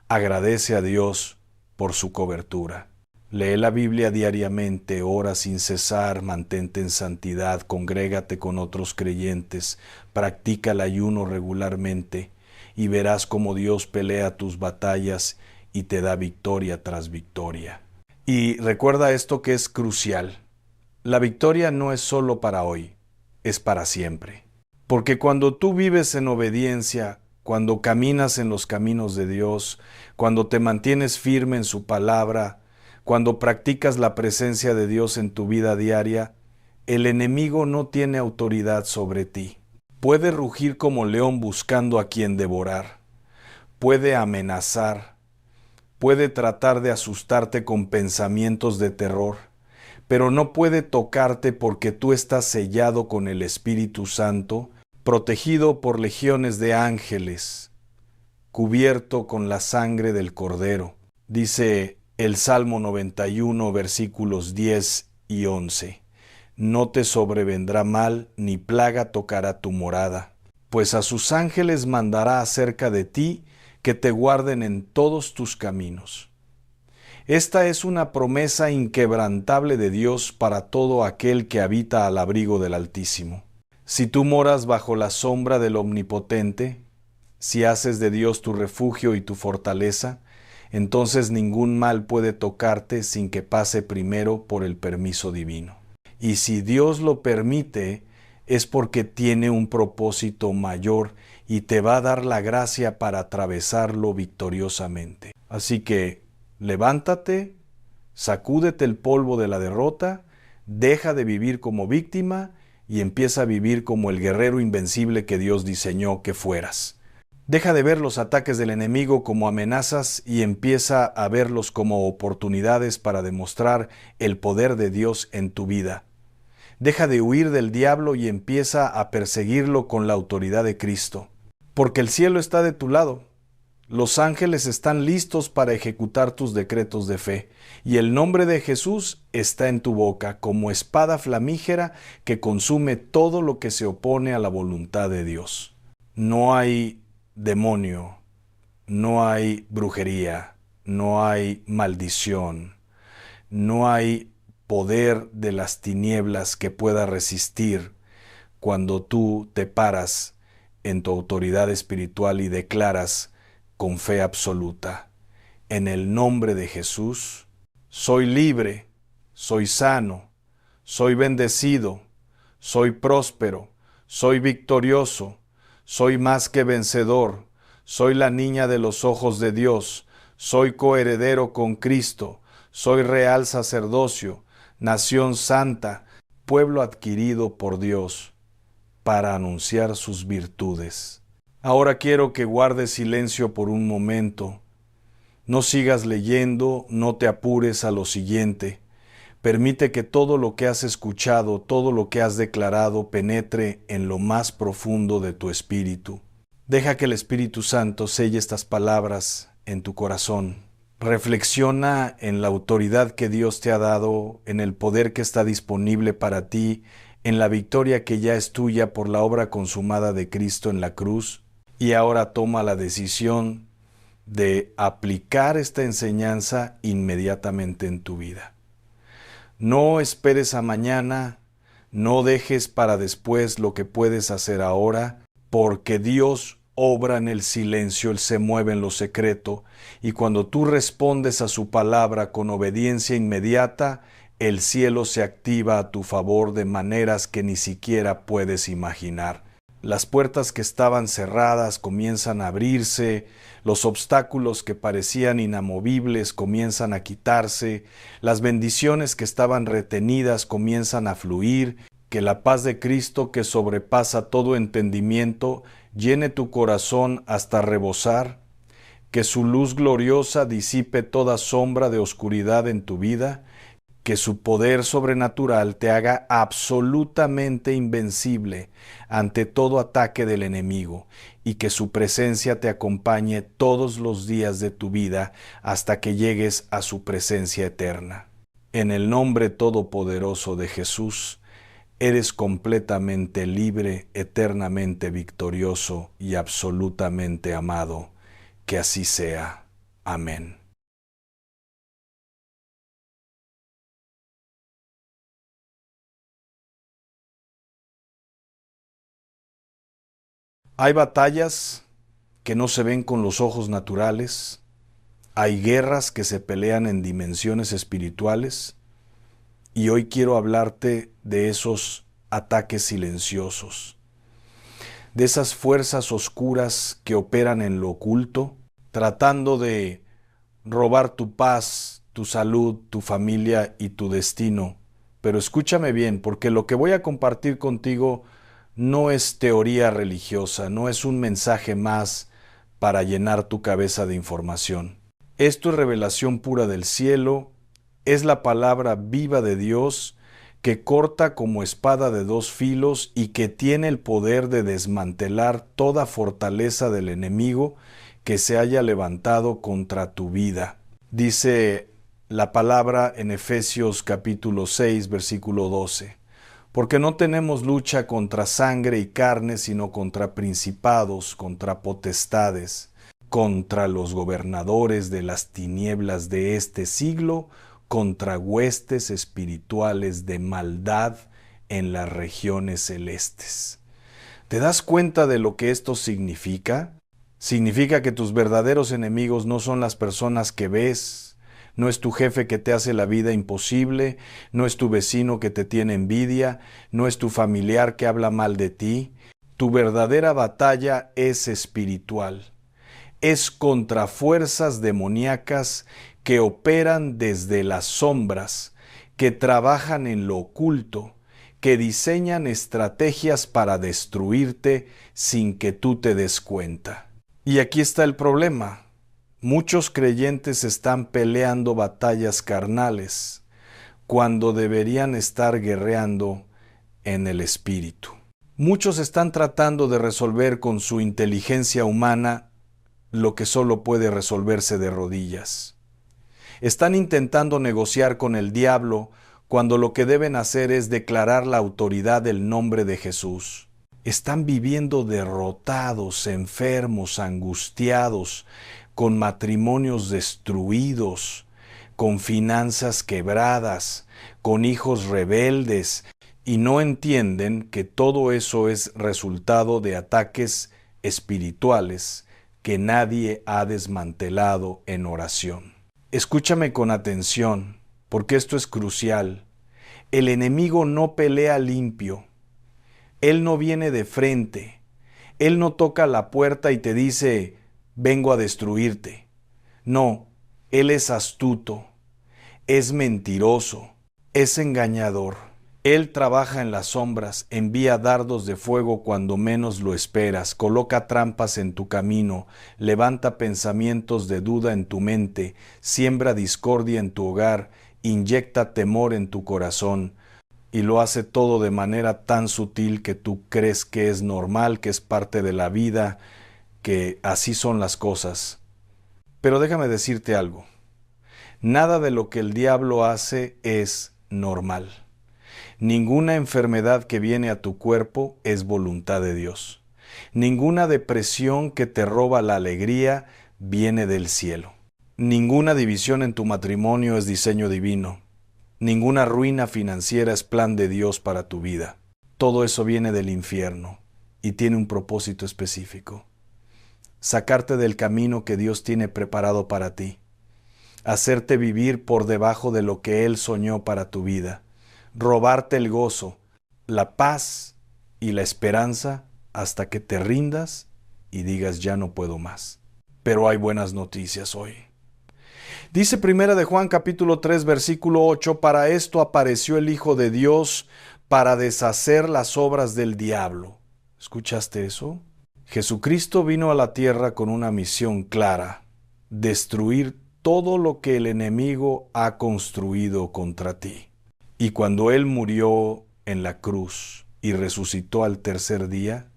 agradece a Dios por su cobertura. Lee la Biblia diariamente, ora sin cesar, mantente en santidad, congrégate con otros creyentes, practica el ayuno regularmente y verás cómo Dios pelea tus batallas y te da victoria tras victoria. Y recuerda esto que es crucial: la victoria no es solo para hoy, es para siempre. Porque cuando tú vives en obediencia, cuando caminas en los caminos de Dios, cuando te mantienes firme en su palabra, cuando practicas la presencia de Dios en tu vida diaria, el enemigo no tiene autoridad sobre ti. Puede rugir como león buscando a quien devorar. Puede amenazar. Puede tratar de asustarte con pensamientos de terror, pero no puede tocarte porque tú estás sellado con el Espíritu Santo, protegido por legiones de ángeles, cubierto con la sangre del Cordero. Dice el Salmo 91, versículos 10 y 11. No te sobrevendrá mal, ni plaga tocará tu morada, pues a sus ángeles mandará acerca de ti, que te guarden en todos tus caminos. Esta es una promesa inquebrantable de Dios para todo aquel que habita al abrigo del Altísimo. Si tú moras bajo la sombra del Omnipotente, si haces de Dios tu refugio y tu fortaleza, entonces ningún mal puede tocarte sin que pase primero por el permiso divino. Y si Dios lo permite, es porque tiene un propósito mayor y te va a dar la gracia para atravesarlo victoriosamente. Así que levántate, sacúdete el polvo de la derrota, deja de vivir como víctima y empieza a vivir como el guerrero invencible que Dios diseñó que fueras. Deja de ver los ataques del enemigo como amenazas y empieza a verlos como oportunidades para demostrar el poder de Dios en tu vida. Deja de huir del diablo y empieza a perseguirlo con la autoridad de Cristo. Porque el cielo está de tu lado. Los ángeles están listos para ejecutar tus decretos de fe, y el nombre de Jesús está en tu boca como espada flamígera que consume todo lo que se opone a la voluntad de Dios. No hay demonio, no hay brujería, no hay maldición, no hay poder de las tinieblas que pueda resistir cuando tú te paras en tu autoridad espiritual y declaras con fe absoluta: en el nombre de Jesús. Soy libre, soy sano, soy bendecido, soy próspero, soy victorioso, soy más que vencedor, soy la niña de los ojos de Dios, soy coheredero con Cristo, soy real sacerdocio, nación santa, pueblo adquirido por Dios, para anunciar sus virtudes. Ahora quiero que guardes silencio por un momento. No sigas leyendo, no te apures a lo siguiente. Permite que todo lo que has escuchado, todo lo que has declarado, penetre en lo más profundo de tu espíritu. Deja que el Espíritu Santo selle estas palabras en tu corazón. Reflexiona en la autoridad que Dios te ha dado, en el poder que está disponible para ti, en la victoria que ya es tuya por la obra consumada de Cristo en la cruz, y ahora toma la decisión de aplicar esta enseñanza inmediatamente en tu vida. No esperes a mañana, no dejes para después lo que puedes hacer ahora, porque Dios obra en el silencio, Él se mueve en lo secreto, y cuando tú respondes a su palabra con obediencia inmediata, el cielo se activa a tu favor de maneras que ni siquiera puedes imaginar. Las puertas que estaban cerradas comienzan a abrirse, los obstáculos que parecían inamovibles comienzan a quitarse, las bendiciones que estaban retenidas comienzan a fluir, que la paz de Cristo que sobrepasa todo entendimiento llene tu corazón hasta rebosar, que su luz gloriosa disipe toda sombra de oscuridad en tu vida, que su poder sobrenatural te haga absolutamente invencible ante todo ataque del enemigo y que su presencia te acompañe todos los días de tu vida hasta que llegues a su presencia eterna. En el nombre todopoderoso de Jesús, eres completamente libre, eternamente victorioso y absolutamente amado. Que así sea. Amén. Hay batallas que no se ven con los ojos naturales, hay guerras que se pelean en dimensiones espirituales, y hoy quiero hablarte de esos ataques silenciosos, de esas fuerzas oscuras que operan en lo oculto, tratando de robar tu paz, tu salud, tu familia y tu destino. Pero escúchame bien, porque lo que voy a compartir contigo no es teoría religiosa, no es un mensaje más para llenar tu cabeza de información. Esto es revelación pura del cielo, es la palabra viva de Dios que corta como espada de dos filos y que tiene el poder de desmantelar toda fortaleza del enemigo que se haya levantado contra tu vida. Dice la palabra en Efesios capítulo 6, versículo 12. Porque no tenemos lucha contra sangre y carne, sino contra principados, contra potestades, contra los gobernadores de las tinieblas de este siglo, contra huestes espirituales de maldad en las regiones celestes. ¿Te das cuenta de lo que esto significa? Significa que tus verdaderos enemigos no son las personas que ves, no es tu jefe que te hace la vida imposible, no es tu vecino que te tiene envidia, no es tu familiar que habla mal de ti. Tu verdadera batalla es espiritual. Es contra fuerzas demoníacas que operan desde las sombras, que trabajan en lo oculto, que diseñan estrategias para destruirte sin que tú te des cuenta. Y aquí está el problema. Muchos creyentes están peleando batallas carnales cuando deberían estar guerreando en el espíritu. Muchos están tratando de resolver con su inteligencia humana lo que solo puede resolverse de rodillas. Están intentando negociar con el diablo cuando lo que deben hacer es declarar la autoridad del nombre de Jesús. Están viviendo derrotados, enfermos, angustiados, con matrimonios destruidos, con finanzas quebradas, con hijos rebeldes, y no entienden que todo eso es resultado de ataques espirituales que nadie ha desmantelado en oración. Escúchame con atención, porque esto es crucial. El enemigo no pelea limpio. Él no viene de frente. Él no toca la puerta y te dice, vengo a destruirte. No, él es astuto, es mentiroso, es engañador. Él trabaja en las sombras, envía dardos de fuego cuando menos lo esperas, coloca trampas en tu camino, levanta pensamientos de duda en tu mente, siembra discordia en tu hogar, inyecta temor en tu corazón, y lo hace todo de manera tan sutil que tú crees que es normal, que es parte de la vida, que así son las cosas. Pero déjame decirte algo, nada de lo que el diablo hace es normal. Ninguna enfermedad que viene a tu cuerpo es voluntad de Dios. Ninguna depresión que te roba la alegría viene del cielo. Ninguna división en tu matrimonio es diseño divino. Ninguna ruina financiera es plan de Dios para tu vida. Todo eso viene del infierno y tiene un propósito específico. Sacarte del camino que Dios tiene preparado para ti. Hacerte vivir por debajo de lo que Él soñó para tu vida. Robarte el gozo, la paz y la esperanza hasta que te rindas y digas ya no puedo más. Pero hay buenas noticias hoy. Dice 1 de Juan capítulo 3 versículo 8, para esto apareció el Hijo de Dios para deshacer las obras del diablo. ¿Escuchaste eso? Jesucristo vino a la tierra con una misión clara, destruir todo lo que el enemigo ha construido contra ti. Y cuando Él murió en la cruz y resucitó al tercer día,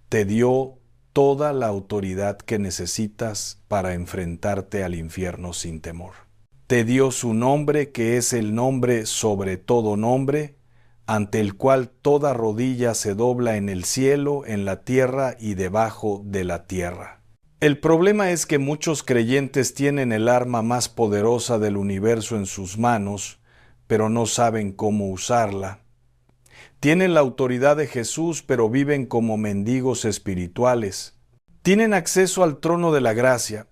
te dio toda la autoridad que necesitas para enfrentarte al infierno sin temor. Te dio su nombre, que es el nombre sobre todo nombre, ante el cual toda rodilla se dobla en el cielo, en la tierra y debajo de la tierra. El problema es que muchos creyentes tienen el arma más poderosa del universo en sus manos, pero no saben cómo usarla. Tienen la autoridad de Jesús, pero viven como mendigos espirituales. Tienen acceso al trono de la gracia,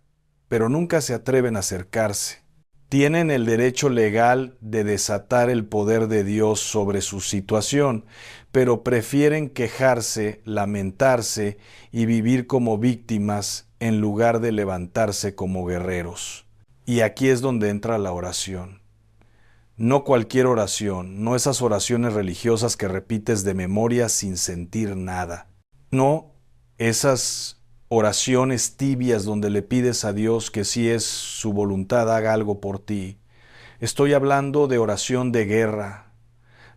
pero nunca se atreven a acercarse. Tienen el derecho legal de desatar el poder de Dios sobre su situación, pero prefieren quejarse, lamentarse y vivir como víctimas en lugar de levantarse como guerreros. Y aquí es donde entra la oración. No cualquier oración, no esas oraciones religiosas que repites de memoria sin sentir nada. No esas oraciones tibias donde le pides a Dios que si es su voluntad haga algo por ti. Estoy hablando de oración de guerra,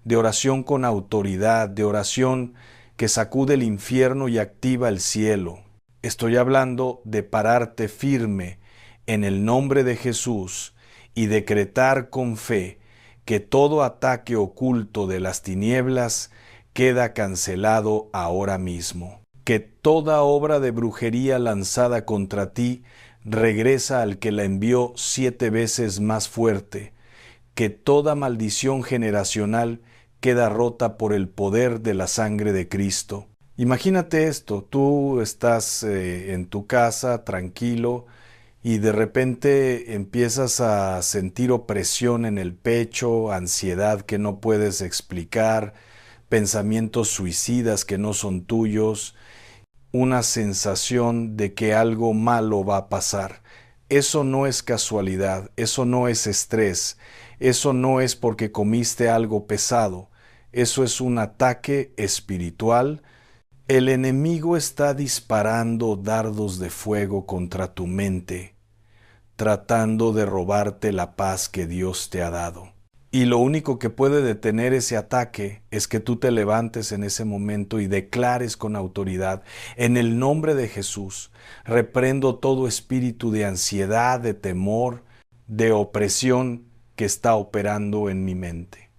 de oración con autoridad, de oración que sacude el infierno y activa el cielo. Estoy hablando de pararte firme en el nombre de Jesús y decretar con fe que todo ataque oculto de las tinieblas queda cancelado ahora mismo. Que toda obra de brujería lanzada contra ti regresa al que la envió 7 veces más fuerte. Que toda maldición generacional queda rota por el poder de la sangre de Cristo. Imagínate esto, tú estás en tu casa tranquilo, y de repente empiezas a sentir opresión en el pecho, ansiedad que no puedes explicar, pensamientos suicidas que no son tuyos, una sensación de que algo malo va a pasar. Eso no es casualidad, eso no es estrés, eso no es porque comiste algo pesado, eso es un ataque espiritual. El enemigo está disparando dardos de fuego contra tu mente, tratando de robarte la paz que Dios te ha dado. Y lo único que puede detener ese ataque es que tú te levantes en ese momento y declares con autoridad, en el nombre de Jesús, reprendo todo espíritu de ansiedad, de temor, de opresión que está operando en mi mente.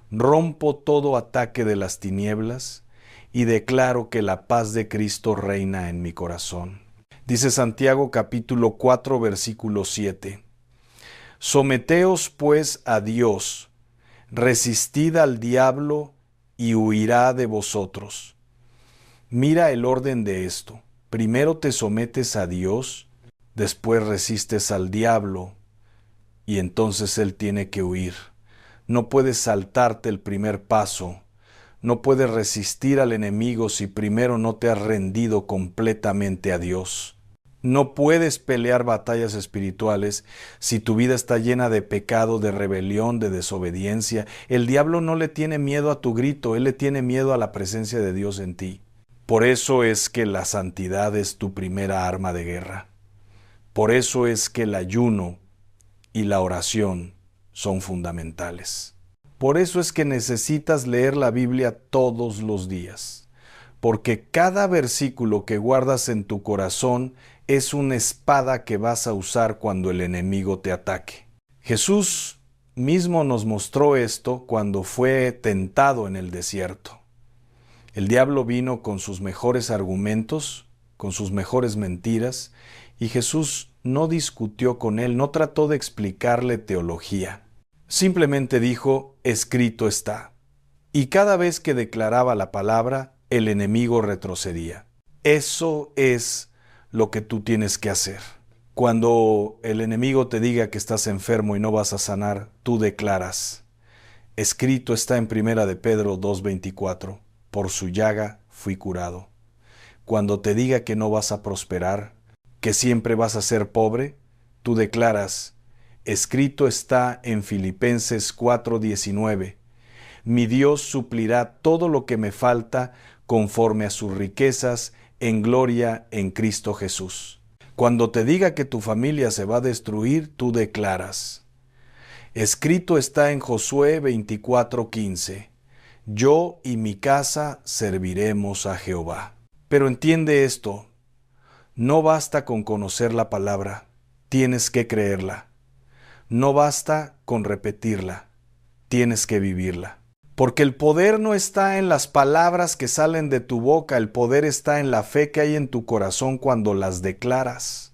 Rompo todo ataque de las tinieblas y declaro que la paz de Cristo reina en mi corazón. Dice Santiago capítulo 4 versículo 7. Someteos pues a Dios, resistid al diablo y huirá de vosotros. Mira el orden de esto. Primero te sometes a Dios, después resistes al diablo, y entonces él tiene que huir. No puedes saltarte el primer paso. No puedes resistir al enemigo si primero no te has rendido completamente a Dios. No puedes pelear batallas espirituales si tu vida está llena de pecado, de rebelión, de desobediencia. El diablo no le tiene miedo a tu grito, él le tiene miedo a la presencia de Dios en ti. Por eso es que la santidad es tu primera arma de guerra. Por eso es que el ayuno y la oración son fundamentales. Por eso es que necesitas leer la Biblia todos los días, porque cada versículo que guardas en tu corazón es una espada que vas a usar cuando el enemigo te ataque. Jesús mismo nos mostró esto cuando fue tentado en el desierto. El diablo vino con sus mejores argumentos, con sus mejores mentiras, y Jesús no discutió con él, no trató de explicarle teología. Simplemente dijo, escrito está. Y cada vez que declaraba la palabra, el enemigo retrocedía. Eso es lo que tú tienes que hacer. Cuando el enemigo te diga que estás enfermo y no vas a sanar, tú declaras. Escrito está en 1 de Pedro 2:24, por su llaga fui curado. Cuando te diga que no vas a prosperar, que siempre vas a ser pobre, tú declaras, escrito está en Filipenses 4:19, mi Dios suplirá todo lo que me falta conforme a sus riquezas en gloria en Cristo Jesús. Cuando te diga que tu familia se va a destruir, tú declaras, escrito está en Josué 24:15, yo y mi casa serviremos a Jehová. Pero entiende esto, no basta con conocer la palabra, tienes que creerla. No basta con repetirla, tienes que vivirla. Porque el poder no está en las palabras que salen de tu boca, el poder está en la fe que hay en tu corazón cuando las declaras.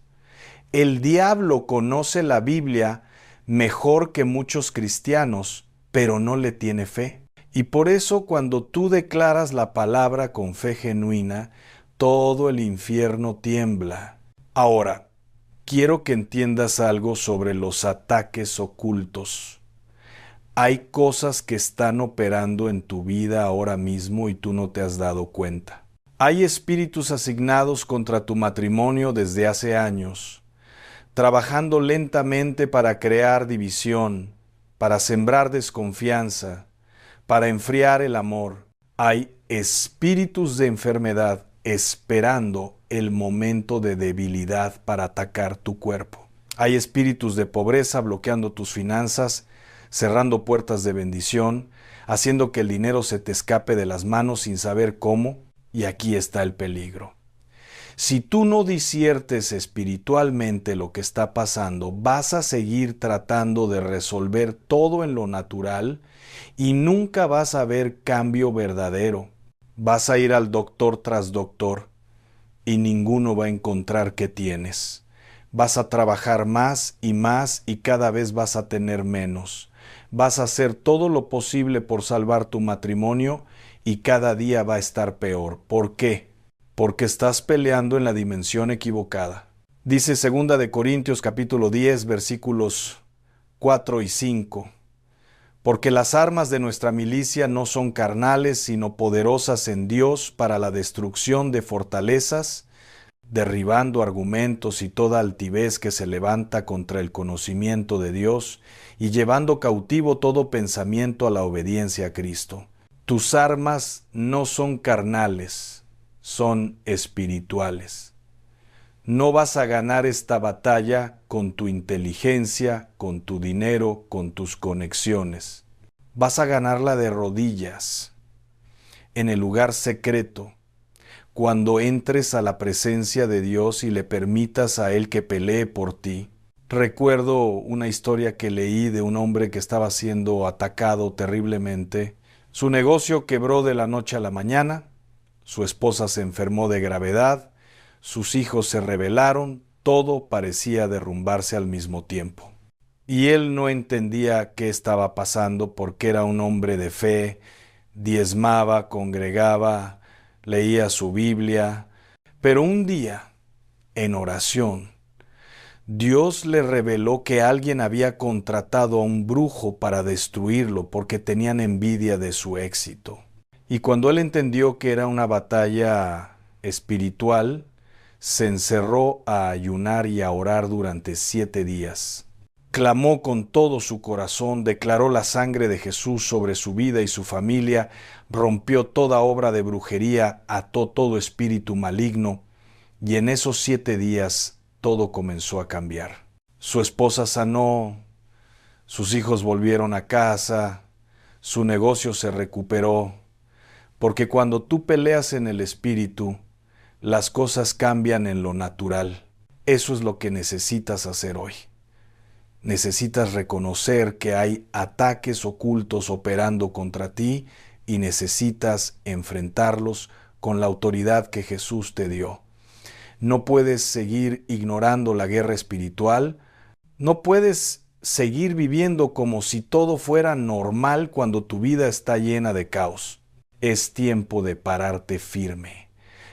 El diablo conoce la Biblia mejor que muchos cristianos, pero no le tiene fe. Y por eso cuando tú declaras la palabra con fe genuina, todo el infierno tiembla. Ahora, quiero que entiendas algo sobre los ataques ocultos. Hay cosas que están operando en tu vida ahora mismo y tú no te has dado cuenta. Hay espíritus asignados contra tu matrimonio desde hace años, trabajando lentamente para crear división, para sembrar desconfianza, para enfriar el amor. Hay espíritus de enfermedad esperando el momento de debilidad para atacar tu cuerpo. Hay espíritus de pobreza bloqueando tus finanzas, cerrando puertas de bendición, haciendo que el dinero se te escape de las manos sin saber cómo, y aquí está el peligro. Si tú no disiertes espiritualmente lo que está pasando, vas a seguir tratando de resolver todo en lo natural y nunca vas a ver cambio verdadero. Vas a ir al doctor tras doctor y ninguno va a encontrar qué tienes. Vas a trabajar más y cada vez vas a tener menos. Vas a hacer todo lo posible por salvar tu matrimonio y cada día va a estar peor. ¿Por qué? Porque estás peleando en la dimensión equivocada. Dice 2 de Corintios capítulo 10 versículos 4 y 5. Porque las armas de nuestra milicia no son carnales, sino poderosas en Dios para la destrucción de fortalezas, derribando argumentos y toda altivez que se levanta contra el conocimiento de Dios y llevando cautivo todo pensamiento a la obediencia a Cristo. Tus armas no son carnales, son espirituales. No vas a ganar esta batalla con tu inteligencia, con tu dinero, con tus conexiones. Vas a ganarla de rodillas, en el lugar secreto, cuando entres a la presencia de Dios y le permitas a Él que pelee por ti. Recuerdo una historia que leí de un hombre que estaba siendo atacado terriblemente. Su negocio quebró de la noche a la mañana, su esposa se enfermó de gravedad, sus hijos se rebelaron, todo parecía derrumbarse al mismo tiempo. Y él no entendía qué estaba pasando porque era un hombre de fe, diezmaba, congregaba, leía su Biblia, Pero un día, en oración, Dios le reveló que alguien había contratado a un brujo para destruirlo porque tenían envidia de su éxito. Y cuando él entendió que era una batalla espiritual, se encerró a ayunar y a orar durante 7 días. Clamó con todo su corazón, declaró la sangre de Jesús sobre su vida y su familia, rompió toda obra de brujería, ató todo espíritu maligno, y en esos 7 días todo comenzó a cambiar. Su esposa sanó, sus hijos volvieron a casa, su negocio se recuperó, porque cuando tú peleas en el espíritu, las cosas cambian en lo natural. Eso es lo que necesitas hacer hoy. Necesitas reconocer que hay ataques ocultos operando contra ti y necesitas enfrentarlos con la autoridad que Jesús te dio. No puedes seguir ignorando la guerra espiritual. No puedes seguir viviendo como si todo fuera normal cuando tu vida está llena de caos. Es tiempo de pararte firme,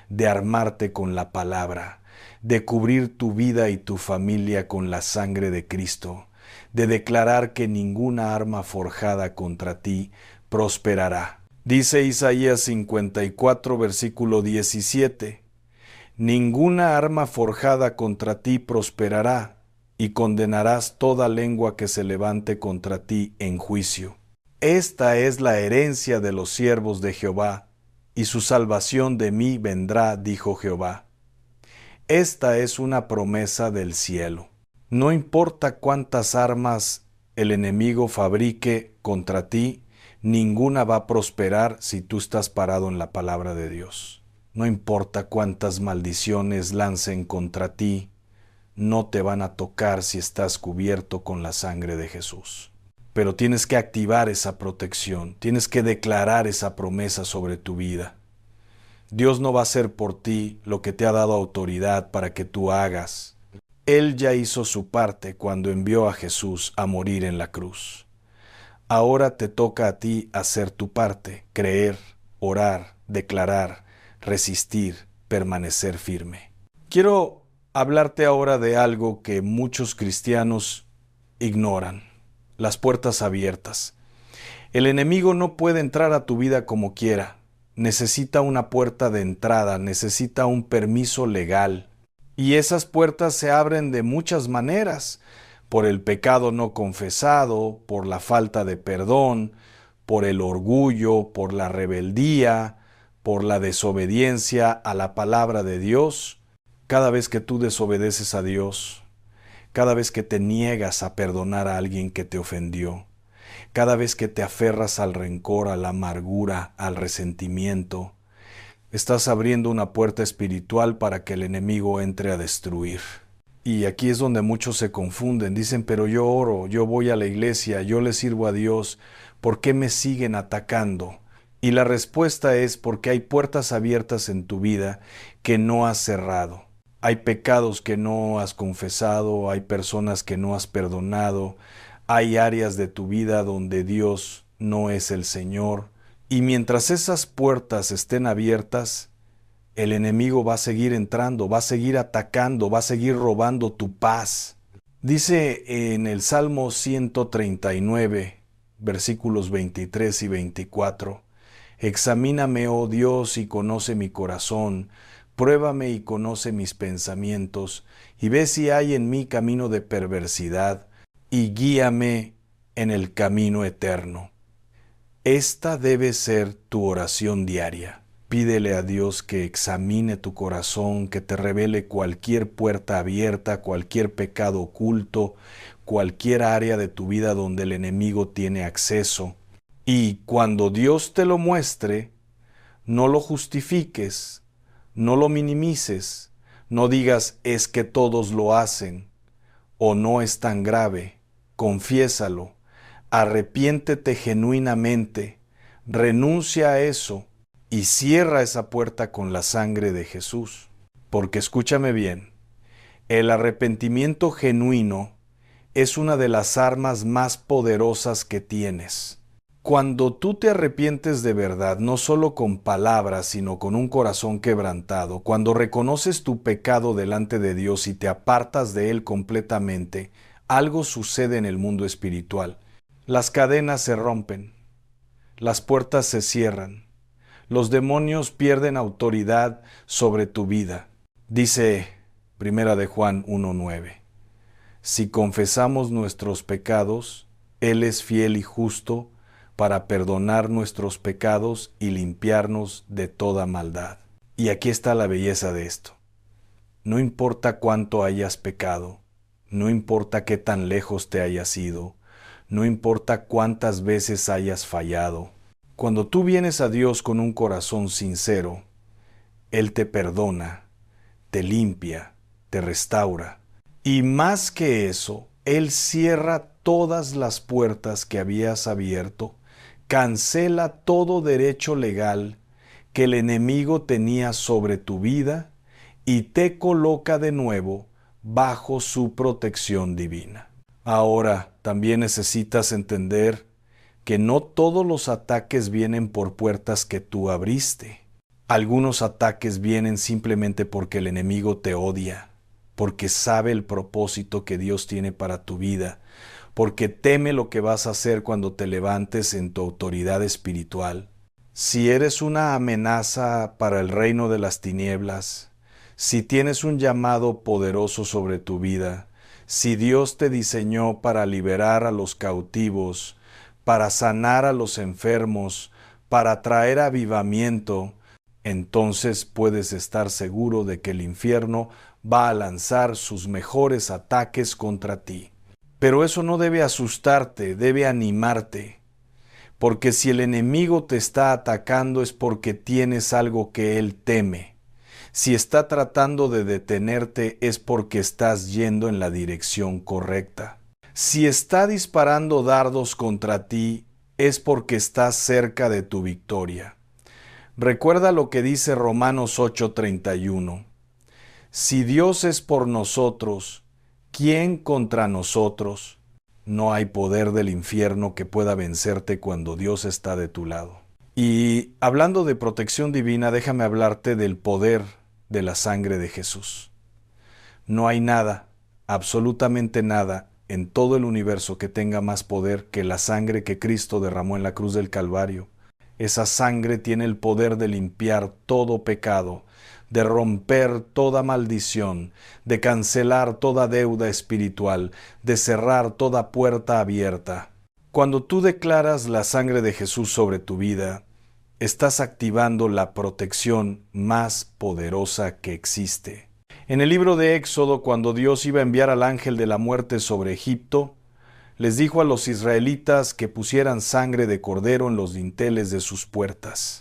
de armarte con la palabra, de cubrir tu vida y tu familia con la sangre de Cristo, de declarar que ninguna arma forjada contra ti prosperará. Dice Isaías 54, versículo 17, ninguna arma forjada contra ti prosperará, y condenarás toda lengua que se levante contra ti en juicio. Esta es la herencia de los siervos de Jehová, y su salvación de mí vendrá, dijo Jehová. Esta es una promesa del cielo. No importa cuántas armas el enemigo fabrique contra ti, ninguna va a prosperar si tú estás parado en la palabra de Dios. No importa cuántas maldiciones lancen contra ti, no te van a tocar si estás cubierto con la sangre de Jesús. Pero tienes que activar esa protección, tienes que declarar esa promesa sobre tu vida. Dios no va a hacer por ti lo que te ha dado autoridad para que tú hagas. Él ya hizo su parte cuando envió a Jesús a morir en la cruz. Ahora te toca a ti hacer tu parte, creer, orar, declarar, resistir, permanecer firme. Quiero hablarte ahora de algo que muchos cristianos ignoran: las puertas abiertas. El enemigo no puede entrar a tu vida como quiera. Necesita una puerta de entrada, necesita un permiso legal. Y esas puertas se abren de muchas maneras: por el pecado no confesado, por la falta de perdón, por el orgullo, por la rebeldía, por la desobediencia a la palabra de Dios. Cada vez que tú desobedeces a Dios, cada vez que te niegas a perdonar a alguien que te ofendió, cada vez que te aferras al rencor, a la amargura, al resentimiento, estás abriendo una puerta espiritual para que el enemigo entre a destruir. Y aquí es donde muchos se confunden. Dicen, pero yo oro, yo voy a la iglesia, yo le sirvo a Dios, ¿por qué me siguen atacando? Y la respuesta es porque hay puertas abiertas en tu vida que no has cerrado. Hay pecados que no has confesado, hay personas que no has perdonado, hay áreas de tu vida donde Dios no es el Señor. Y mientras esas puertas estén abiertas, el enemigo va a seguir entrando, va a seguir atacando, va a seguir robando tu paz. Dice en el Salmo 139, versículos 23 y 24, examíname, oh Dios, y conoce mi corazón, pruébame y conoce mis pensamientos, y ve si hay en mí camino de perversidad, y guíame en el camino eterno. Esta debe ser tu oración diaria. Pídele a Dios que examine tu corazón, que te revele cualquier puerta abierta, cualquier pecado oculto, cualquier área de tu vida donde el enemigo tiene acceso. Y cuando Dios te lo muestre, no lo justifiques, no lo minimices, no digas es que todos lo hacen o no es tan grave. Confiésalo, arrepiéntete genuinamente, renuncia a eso y cierra esa puerta con la sangre de Jesús. Porque escúchame bien, el arrepentimiento genuino es una de las armas más poderosas que tienes. Cuando tú te arrepientes de verdad, no solo con palabras, sino con un corazón quebrantado, cuando reconoces tu pecado delante de Dios y te apartas de Él completamente, algo sucede en el mundo espiritual. Las cadenas se rompen, las puertas se cierran, los demonios pierden autoridad sobre tu vida. Dice Primera de Juan 1:9. Si confesamos nuestros pecados, Él es fiel y justo para perdonar nuestros pecados y limpiarnos de toda maldad. Y aquí está la belleza de esto. No importa cuánto hayas pecado, no importa qué tan lejos te hayas ido, no importa cuántas veces hayas fallado. Cuando tú vienes a Dios con un corazón sincero, Él te perdona, te limpia, te restaura. Y más que eso, Él cierra todas las puertas que habías abierto, cancela todo derecho legal que el enemigo tenía sobre tu vida y te coloca de nuevo bajo su protección divina. Ahora, también necesitas entender que no todos los ataques vienen por puertas que tú abriste. Algunos ataques vienen simplemente porque el enemigo te odia, porque sabe el propósito que Dios tiene para tu vida, porque teme lo que vas a hacer cuando te levantes en tu autoridad espiritual. Si eres una amenaza para el reino de las tinieblas, si tienes un llamado poderoso sobre tu vida, si Dios te diseñó para liberar a los cautivos, para sanar a los enfermos, para traer avivamiento, entonces puedes estar seguro de que el infierno va a lanzar sus mejores ataques contra ti. Pero eso no debe asustarte, debe animarte, porque si el enemigo te está atacando es porque tienes algo que él teme. Si está tratando de detenerte es porque estás yendo en la dirección correcta. Si está disparando dardos contra ti es porque estás cerca de tu victoria. Recuerda lo que dice Romanos 8:31. Si Dios es por nosotros, ¿quién contra nosotros? No hay poder del infierno que pueda vencerte cuando Dios está de tu lado. Y hablando de protección divina, déjame hablarte del poder de la sangre de Jesús. No hay nada, absolutamente nada, en todo el universo que tenga más poder que la sangre que Cristo derramó en la cruz del Calvario. Esa sangre tiene el poder de limpiar todo pecado, de romper toda maldición, de cancelar toda deuda espiritual, de cerrar toda puerta abierta. Cuando tú declaras la sangre de Jesús sobre tu vida, estás activando la protección más poderosa que existe. En el libro de Éxodo, cuando Dios iba a enviar al ángel de la muerte sobre Egipto, les dijo a los israelitas que pusieran sangre de cordero en los dinteles de sus puertas.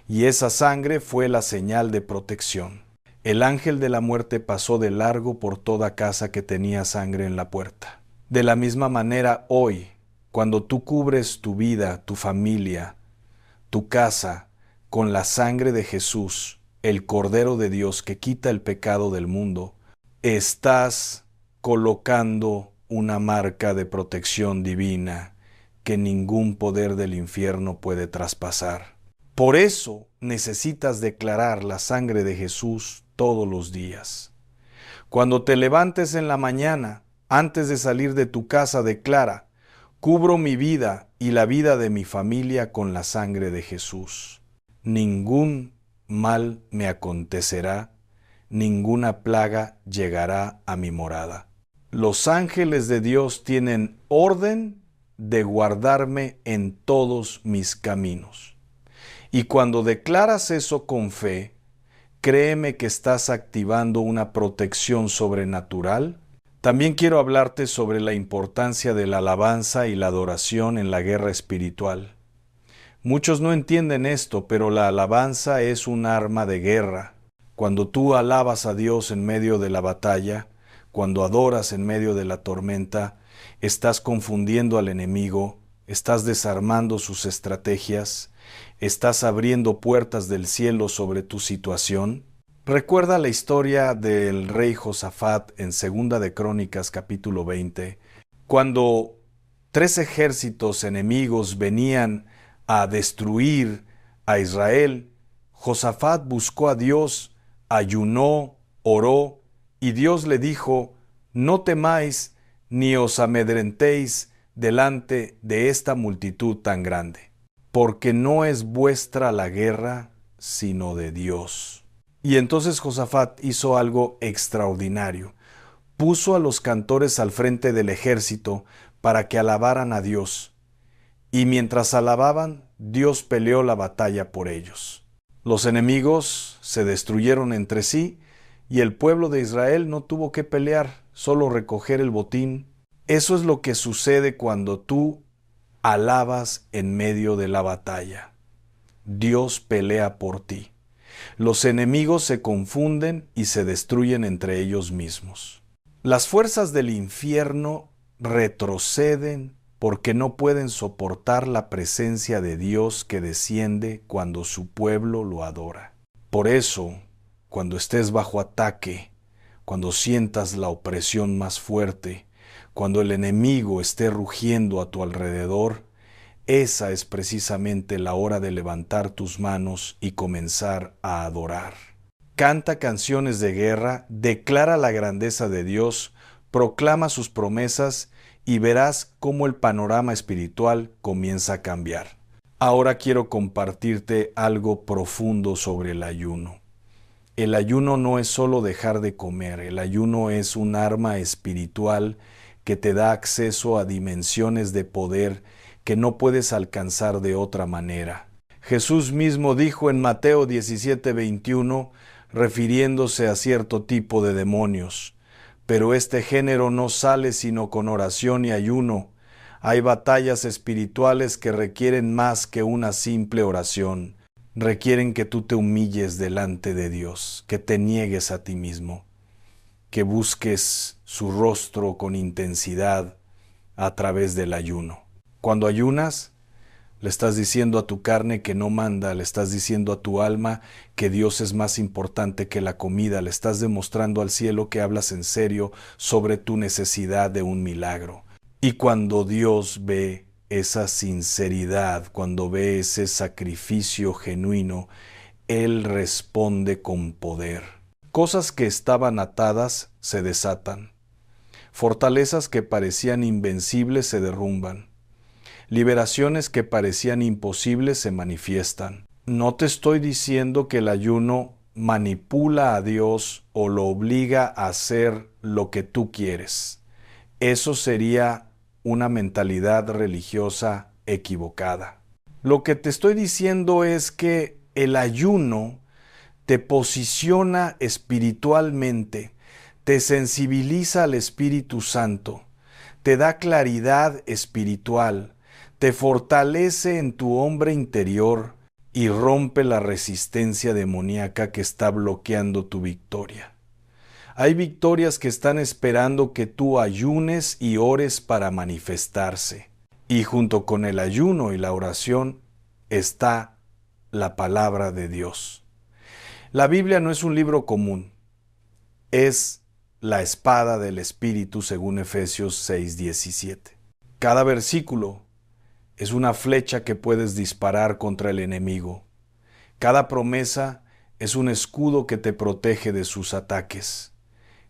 Y esa sangre fue la señal de protección. El ángel de la muerte pasó de largo por toda casa que tenía sangre en la puerta. De la misma manera hoy, cuando tú cubres tu vida, tu familia, tu casa, con la sangre de Jesús, el Cordero de Dios que quita el pecado del mundo, estás colocando una marca de protección divina que ningún poder del infierno puede traspasar. Por eso necesitas declarar la sangre de Jesús todos los días. Cuando te levantes en la mañana, antes de salir de tu casa, declara: cubro mi vida y la vida de mi familia con la sangre de Jesús. Ningún mal me acontecerá, ninguna plaga llegará a mi morada. Los ángeles de Dios tienen orden de guardarme en todos mis caminos. Y cuando declaras eso con fe, créeme que estás activando una protección sobrenatural. También quiero hablarte sobre la importancia de la alabanza y la adoración en la guerra espiritual. Muchos no entienden esto, pero la alabanza es un arma de guerra. Cuando tú alabas a Dios en medio de la batalla, cuando adoras en medio de la tormenta, estás confundiendo al enemigo, estás desarmando sus estrategias, estás abriendo puertas del cielo sobre tu situación. Recuerda la historia del rey Josafat en 2 de Crónicas capítulo 20, cuando 3 ejércitos enemigos venían a destruir a Israel, Josafat buscó a Dios, ayunó, oró, y Dios le dijo: no temáis ni os amedrentéis delante de esta multitud tan grande, porque no es vuestra la guerra, sino de Dios. Y entonces Josafat hizo algo extraordinario. Puso a los cantores al frente del ejército para que alabaran a Dios. Y mientras alababan, Dios peleó la batalla por ellos. Los enemigos se destruyeron entre sí y el pueblo de Israel no tuvo que pelear, solo recoger el botín. Eso es lo que sucede cuando tú alabas en medio de la batalla. Dios pelea por ti. Los enemigos se confunden y se destruyen entre ellos mismos. Las fuerzas del infierno retroceden porque no pueden soportar la presencia de Dios que desciende cuando su pueblo lo adora. Por eso, cuando estés bajo ataque, cuando sientas la opresión más fuerte, cuando el enemigo esté rugiendo a tu alrededor, esa es precisamente la hora de levantar tus manos y comenzar a adorar. Canta canciones de guerra, declara la grandeza de Dios, proclama sus promesas y verás cómo el panorama espiritual comienza a cambiar. Ahora quiero compartirte algo profundo sobre el ayuno. El ayuno no es solo dejar de comer, el ayuno es un arma espiritual que te da acceso a dimensiones de poder que no puedes alcanzar de otra manera. Jesús mismo dijo en Mateo 17:21, refiriéndose a cierto tipo de demonios: pero este género no sale sino con oración y ayuno. Hay batallas espirituales que requieren más que una simple oración. Requieren que tú te humilles delante de Dios, que te niegues a ti mismo, que busques su rostro con intensidad a través del ayuno. Cuando ayunas, le estás diciendo a tu carne que no manda, le estás diciendo a tu alma que Dios es más importante que la comida, le estás demostrando al cielo que hablas en serio sobre tu necesidad de un milagro. Y cuando Dios ve esa sinceridad, cuando ve ese sacrificio genuino, Él responde con poder. Cosas que estaban atadas se desatan. Fortalezas que parecían invencibles se derrumban. Liberaciones que parecían imposibles se manifiestan. No te estoy diciendo que el ayuno manipula a Dios o lo obliga a hacer lo que tú quieres. Eso sería una mentalidad religiosa equivocada. Lo que te estoy diciendo es que el ayuno te posiciona espiritualmente, te sensibiliza al Espíritu Santo, te da claridad espiritual, te fortalece en tu hombre interior y rompe la resistencia demoníaca que está bloqueando tu victoria. Hay victorias que están esperando que tú ayunes y ores para manifestarse. Y junto con el ayuno y la oración está la palabra de Dios. La Biblia no es un libro común, es la espada del Espíritu según Efesios 6:17. Cada versículo es una flecha que puedes disparar contra el enemigo. Cada promesa es un escudo que te protege de sus ataques.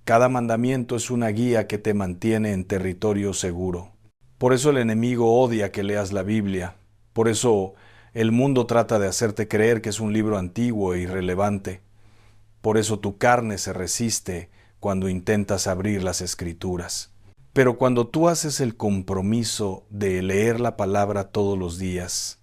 Cada mandamiento es una guía que te mantiene en territorio seguro. Por eso el enemigo odia que leas la Biblia. Por eso el mundo trata de hacerte creer que es un libro antiguo e irrelevante. Por eso tu carne se resiste cuando intentas abrir las Escrituras. Pero cuando tú haces el compromiso de leer la palabra todos los días,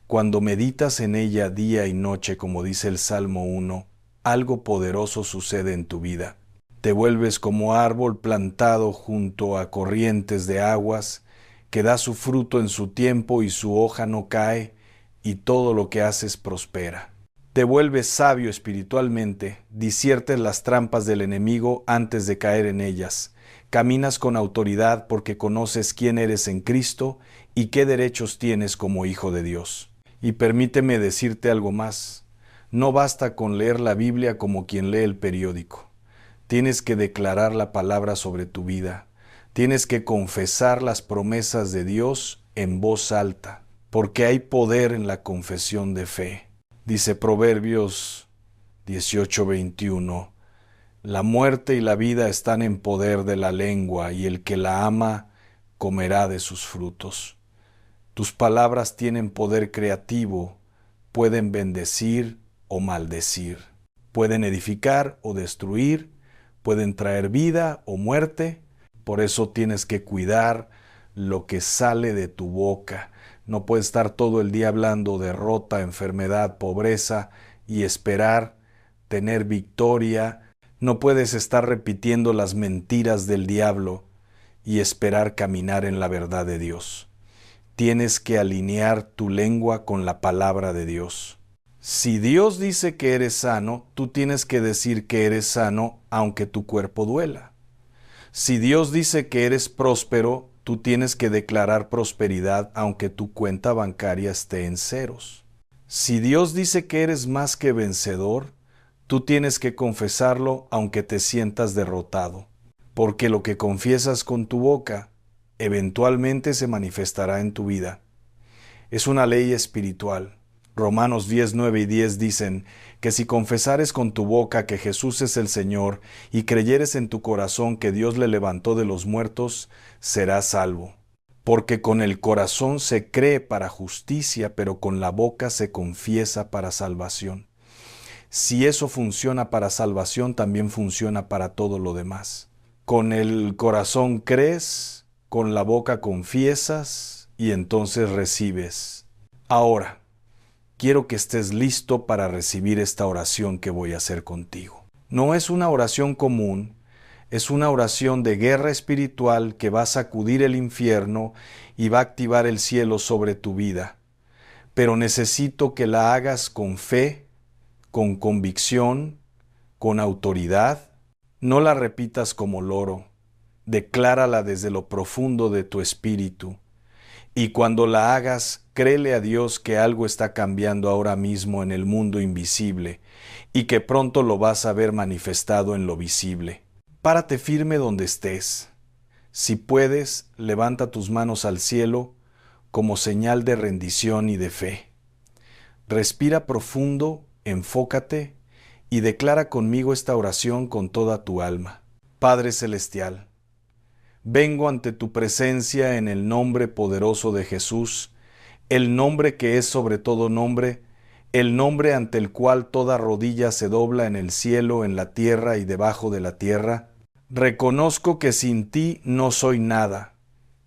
cuando meditas en ella día y noche, como dice el Salmo 1, algo poderoso sucede en tu vida. Te vuelves como árbol plantado junto a corrientes de aguas, que da su fruto en su tiempo y su hoja no cae, y todo lo que haces prospera. Te vuelves sabio espiritualmente, disiertes las trampas del enemigo antes de caer en ellas. Caminas con autoridad porque conoces quién eres en Cristo y qué derechos tienes como hijo de Dios. Y permíteme decirte algo más. No basta con leer la Biblia como quien lee el periódico. Tienes que declarar la palabra sobre tu vida. Tienes que confesar las promesas de Dios en voz alta, porque hay poder en la confesión de fe. Dice Proverbios 18:21, la muerte y la vida están en poder de la lengua, y el que la ama comerá de sus frutos. Tus palabras tienen poder creativo, pueden bendecir o maldecir, pueden edificar o destruir, pueden traer vida o muerte. Por eso tienes que cuidar lo que sale de tu boca. No puedes estar todo el día hablando derrota, enfermedad, pobreza y esperar tener victoria. No puedes estar repitiendo las mentiras del diablo y esperar caminar en la verdad de Dios. Tienes que alinear tu lengua con la palabra de Dios. Si Dios dice que eres sano, tú tienes que decir que eres sano aunque tu cuerpo duela. Si Dios dice que eres próspero, tú tienes que declarar prosperidad aunque tu cuenta bancaria esté en ceros. Si Dios dice que eres más que vencedor, tú tienes que confesarlo aunque te sientas derrotado, porque lo que confiesas con tu boca eventualmente se manifestará en tu vida. Es una ley espiritual. Romanos 10, 9 y 10 dicen que si confesares con tu boca que Jesús es el Señor y creyeres en tu corazón que Dios le levantó de los muertos, serás salvo. Porque con el corazón se cree para justicia, pero con la boca se confiesa para salvación. Si eso funciona para salvación, también funciona para todo lo demás. Con el corazón crees, con la boca confiesas y entonces recibes. Ahora, quiero que estés listo para recibir esta oración que voy a hacer contigo. No es una oración común, es una oración de guerra espiritual que va a sacudir el infierno y va a activar el cielo sobre tu vida. Pero necesito que la hagas con fe, con convicción, con autoridad. No la repitas como loro, declárala desde lo profundo de tu espíritu. Y cuando la hagas, créele a Dios que algo está cambiando ahora mismo en el mundo invisible y que pronto lo vas a ver manifestado en lo visible. Párate firme donde estés. Si puedes, levanta tus manos al cielo como señal de rendición y de fe. Respira profundo, enfócate y declara conmigo esta oración con toda tu alma. Padre Celestial, vengo ante tu presencia en el nombre poderoso de Jesús, el nombre que es sobre todo nombre, el nombre ante el cual toda rodilla se dobla en el cielo, en la tierra y debajo de la tierra. Reconozco que sin ti no soy nada,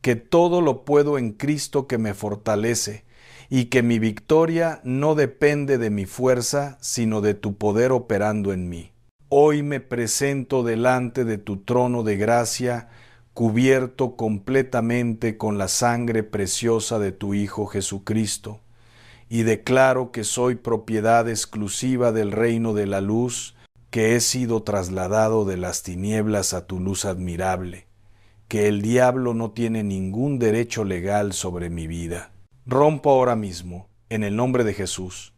que todo lo puedo en Cristo que me fortalece, y que mi victoria no depende de mi fuerza, sino de tu poder operando en mí. Hoy me presento delante de tu trono de gracia, cubierto completamente con la sangre preciosa de tu Hijo Jesucristo, y declaro que soy propiedad exclusiva del reino de la luz, que he sido trasladado de las tinieblas a tu luz admirable, que el diablo no tiene ningún derecho legal sobre mi vida. Rompo ahora mismo, en el nombre de Jesús,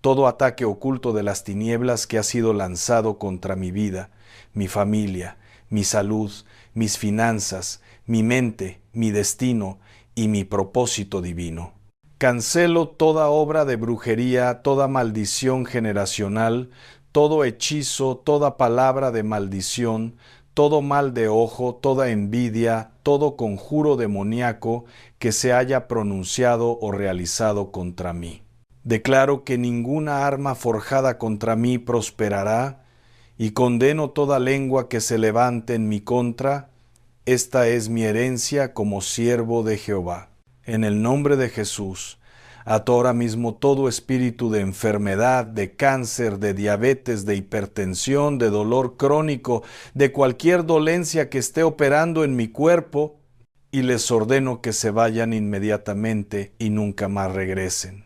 todo ataque oculto de las tinieblas que ha sido lanzado contra mi vida, mi familia, mi salud, mis finanzas, mi mente, mi destino y mi propósito divino. Cancelo toda obra de brujería, toda maldición generacional, todo hechizo, toda palabra de maldición, todo mal de ojo, toda envidia, todo conjuro demoníaco que se haya pronunciado o realizado contra mí. Declaro que ninguna arma forjada contra mí prosperará, y condeno toda lengua que se levante en mi contra. Esta es mi herencia como siervo de Jehová. En el nombre de Jesús, ato ahora mismo todo espíritu de enfermedad, de cáncer, de diabetes, de hipertensión, de dolor crónico, de cualquier dolencia que esté operando en mi cuerpo, y les ordeno que se vayan inmediatamente y nunca más regresen.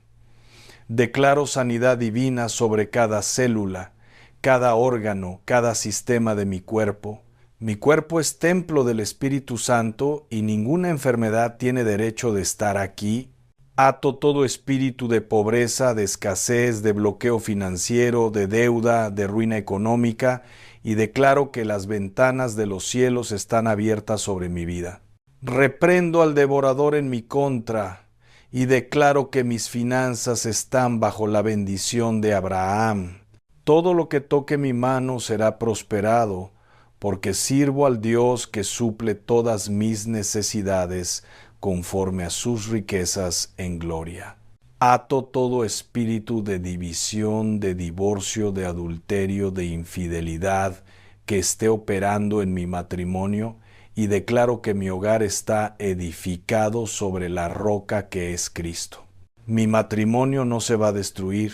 Declaro sanidad divina sobre cada célula, cada órgano, cada sistema de mi cuerpo. Mi cuerpo es templo del Espíritu Santo y ninguna enfermedad tiene derecho de estar aquí. Ato todo espíritu de pobreza, de escasez, de bloqueo financiero, de deuda, de ruina económica y declaro que las ventanas de los cielos están abiertas sobre mi vida. Reprendo al devorador en mi contra y declaro que mis finanzas están bajo la bendición de Abraham. Todo lo que toque mi mano será prosperado, porque sirvo al Dios que suple todas mis necesidades conforme a sus riquezas en gloria. Ato todo espíritu de división, de divorcio, de adulterio, de infidelidad que esté operando en mi matrimonio y declaro que mi hogar está edificado sobre la roca que es Cristo. Mi matrimonio no se va a destruir,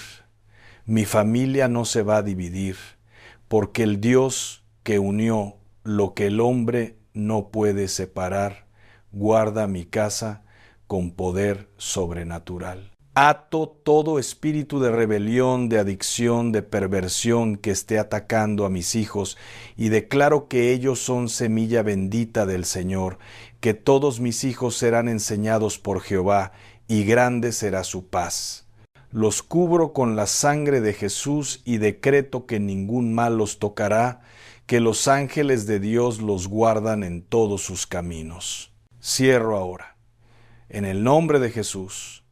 mi familia no se va a dividir, porque el Dios que unió lo que el hombre no puede separar, guarda mi casa con poder sobrenatural. Ato todo espíritu de rebelión, de adicción, de perversión que esté atacando a mis hijos y declaro que ellos son semilla bendita del Señor, que todos mis hijos serán enseñados por Jehová y grande será su paz. Los cubro con la sangre de Jesús y decreto que ningún mal los tocará, que los ángeles de Dios los guardan en todos sus caminos. Cierro ahora. En el nombre de Jesús,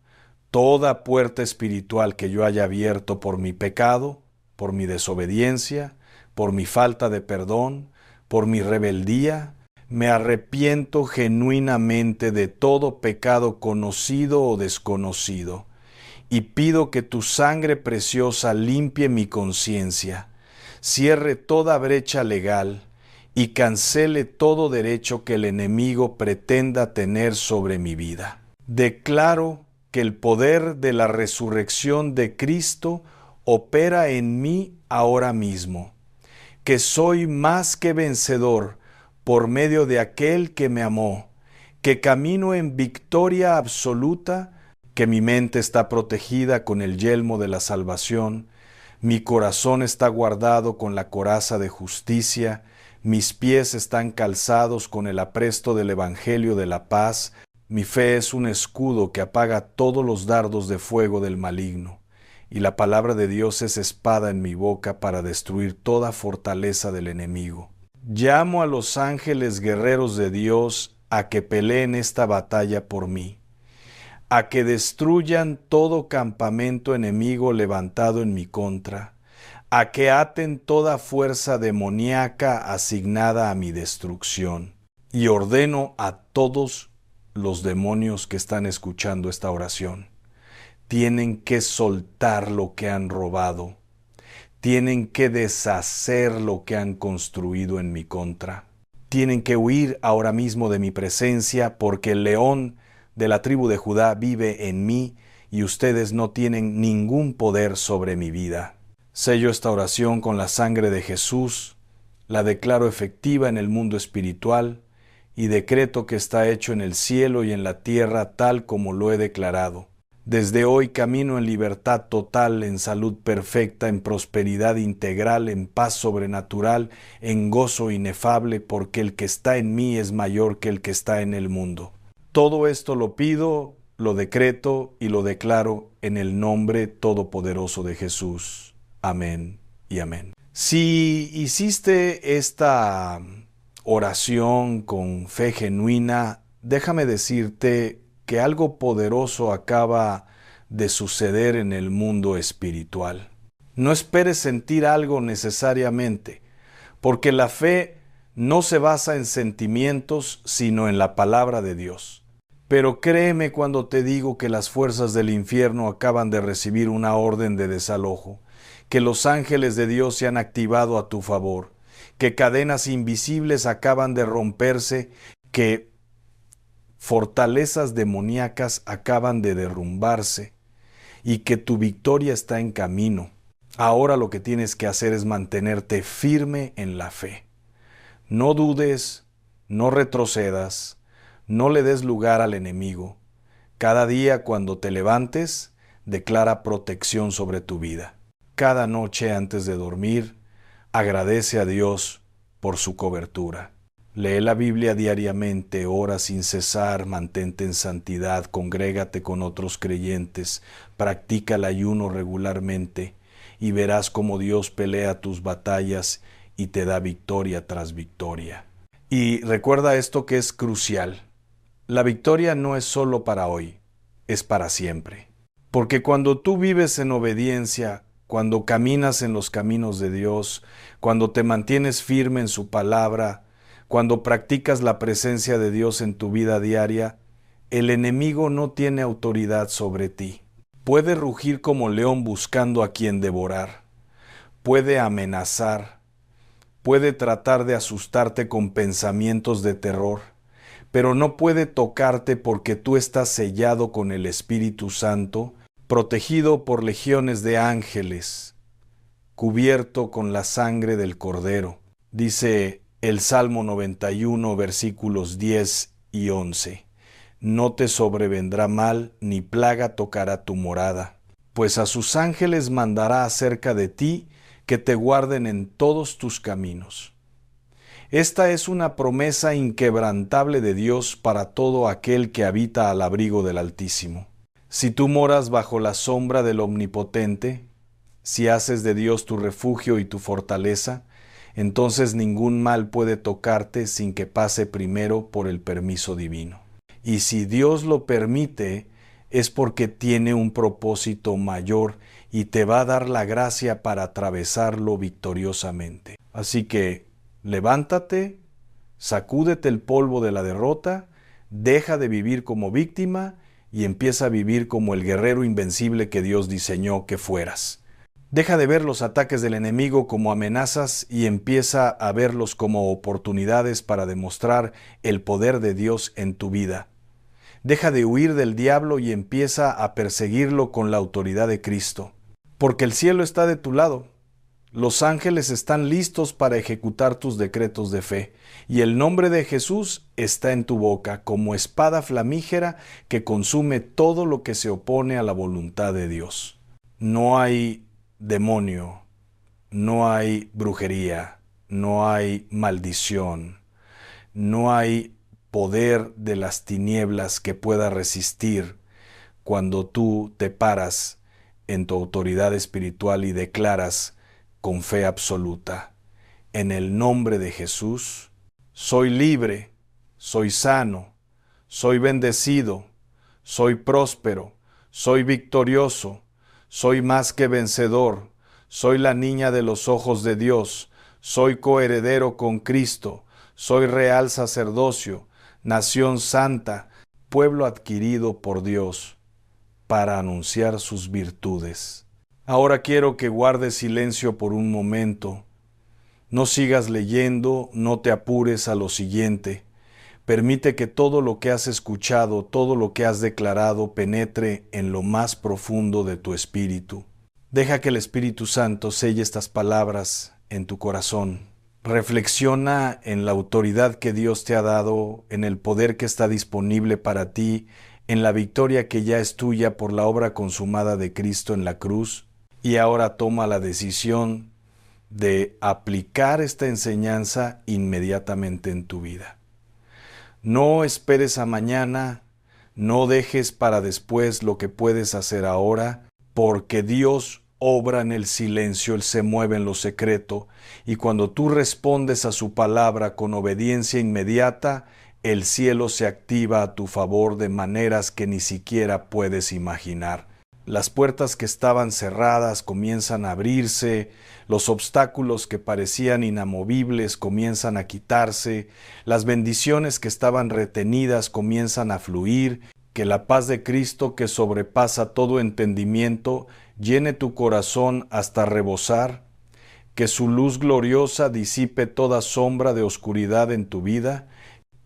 toda puerta espiritual que yo haya abierto por mi pecado, por mi desobediencia, por mi falta de perdón, por mi rebeldía, me arrepiento genuinamente de todo pecado conocido o desconocido, y pido que tu sangre preciosa limpie mi conciencia, cierre toda brecha legal y cancele todo derecho que el enemigo pretenda tener sobre mi vida. Declaro que el poder de la resurrección de Cristo opera en mí ahora mismo, que soy más que vencedor por medio de aquel que me amó, que camino en victoria absoluta, que mi mente está protegida con el yelmo de la salvación, mi corazón está guardado con la coraza de justicia, mis pies están calzados con el apresto del Evangelio de la paz. Mi fe es un escudo que apaga todos los dardos de fuego del maligno, y la palabra de Dios es espada en mi boca para destruir toda fortaleza del enemigo. Llamo a los ángeles guerreros de Dios a que peleen esta batalla por mí, a que destruyan todo campamento enemigo levantado en mi contra, a que aten toda fuerza demoníaca asignada a mi destrucción, y ordeno a todos los demonios que están escuchando esta oración. Tienen que soltar lo que han robado. Tienen que deshacer lo que han construido en mi contra. Tienen que huir ahora mismo de mi presencia porque el león de la tribu de Judá vive en mí y ustedes no tienen ningún poder sobre mi vida. Sello esta oración con la sangre de Jesús, la declaro efectiva en el mundo espiritual y decreto que está hecho en el cielo y en la tierra tal como lo he declarado. Desde hoy camino en libertad total, en salud perfecta, en prosperidad integral, en paz sobrenatural, en gozo inefable, porque el que está en mí es mayor que el que está en el mundo. Todo esto lo pido, lo decreto y lo declaro en el nombre todopoderoso de Jesús. Amén y amén. Si hiciste esta oración con fe genuina, déjame decirte que algo poderoso acaba de suceder en el mundo espiritual. No esperes sentir algo necesariamente, porque la fe no se basa en sentimientos, sino en la palabra de Dios. Pero créeme cuando te digo que las fuerzas del infierno acaban de recibir una orden de desalojo, que los ángeles de Dios se han activado a tu favor, que cadenas invisibles acaban de romperse, que fortalezas demoníacas acaban de derrumbarse y que tu victoria está en camino. Ahora lo que tienes que hacer es mantenerte firme en la fe. No dudes, no retrocedas, no le des lugar al enemigo. Cada día cuando te levantes, declara protección sobre tu vida. Cada noche antes de dormir, agradece a Dios por su cobertura. Lee la Biblia diariamente, ora sin cesar, mantente en santidad, congrégate con otros creyentes, practica el ayuno regularmente y verás cómo Dios pelea tus batallas y te da victoria tras victoria. Y recuerda esto que es crucial. La victoria no es solo para hoy, es para siempre. Porque cuando tú vives en obediencia, cuando caminas en los caminos de Dios, cuando te mantienes firme en su palabra, cuando practicas la presencia de Dios en tu vida diaria, el enemigo no tiene autoridad sobre ti. Puede rugir como león buscando a quien devorar. Puede amenazar. Puede tratar de asustarte con pensamientos de terror, pero no puede tocarte porque tú estás sellado con el Espíritu Santo, protegido por legiones de ángeles, cubierto con la sangre del Cordero. Dice el Salmo 91, versículos 10 y 11. No te sobrevendrá mal, ni plaga tocará tu morada, pues a sus ángeles mandará acerca de ti, que te guarden en todos tus caminos. Esta es una promesa inquebrantable de Dios para todo aquel que habita al abrigo del Altísimo. Si tú moras bajo la sombra del Omnipotente, si haces de Dios tu refugio y tu fortaleza, entonces ningún mal puede tocarte sin que pase primero por el permiso divino. Y si Dios lo permite, es porque tiene un propósito mayor y te va a dar la gracia para atravesarlo victoriosamente. Así que levántate, sacúdete el polvo de la derrota, deja de vivir como víctima y empieza a vivir como el guerrero invencible que Dios diseñó que fueras. Deja de ver los ataques del enemigo como amenazas y empieza a verlos como oportunidades para demostrar el poder de Dios en tu vida. Deja de huir del diablo y empieza a perseguirlo con la autoridad de Cristo. Porque el cielo está de tu lado. Los ángeles están listos para ejecutar tus decretos de fe, y el nombre de Jesús está en tu boca como espada flamígera que consume todo lo que se opone a la voluntad de Dios. No hay demonio, no hay brujería, no hay maldición, no hay poder de las tinieblas que pueda resistir cuando tú te paras en tu autoridad espiritual y declaras con fe absoluta: en el nombre de Jesús, soy libre, soy sano, soy bendecido, soy próspero, soy victorioso, soy más que vencedor, soy la niña de los ojos de Dios, soy coheredero con Cristo, soy real sacerdocio, nación santa, pueblo adquirido por Dios, para anunciar sus virtudes. Ahora quiero que guardes silencio por un momento. No sigas leyendo, no te apures a lo siguiente. Permite que todo lo que has escuchado, todo lo que has declarado, penetre en lo más profundo de tu espíritu. Deja que el Espíritu Santo selle estas palabras en tu corazón. Reflexiona en la autoridad que Dios te ha dado, en el poder que está disponible para ti, en la victoria que ya es tuya por la obra consumada de Cristo en la cruz, y ahora toma la decisión de aplicar esta enseñanza inmediatamente en tu vida. No esperes a mañana, no dejes para después lo que puedes hacer ahora, porque Dios obra en el silencio, Él se mueve en lo secreto, y cuando tú respondes a su palabra con obediencia inmediata, el cielo se activa a tu favor de maneras que ni siquiera puedes imaginar. Las puertas que estaban cerradas comienzan a abrirse, los obstáculos que parecían inamovibles comienzan a quitarse, las bendiciones que estaban retenidas comienzan a fluir, que la paz de Cristo que sobrepasa todo entendimiento llene tu corazón hasta rebosar, que su luz gloriosa disipe toda sombra de oscuridad en tu vida,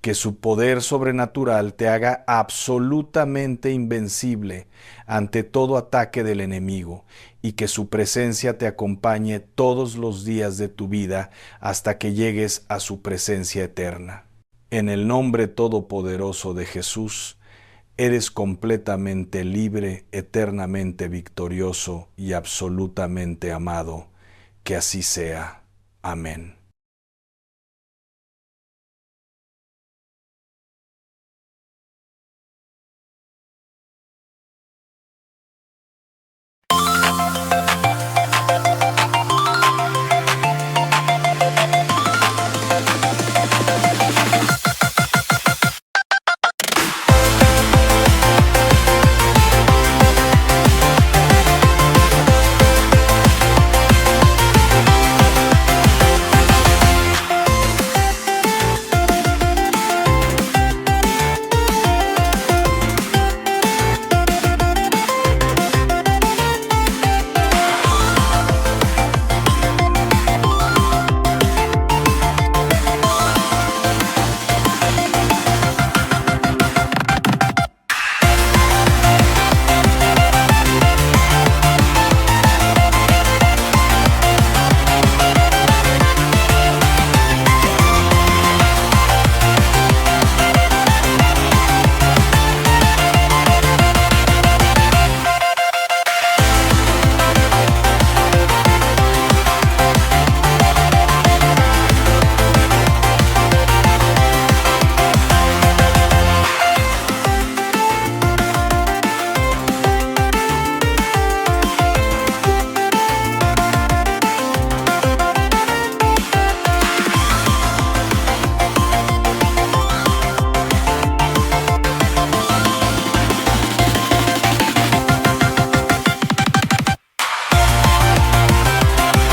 que su poder sobrenatural te haga absolutamente invencible ante todo ataque del enemigo y que su presencia te acompañe todos los días de tu vida hasta que llegues a su presencia eterna. En el nombre todopoderoso de Jesús, eres completamente libre, eternamente victorioso y absolutamente amado. Que así sea. Amén.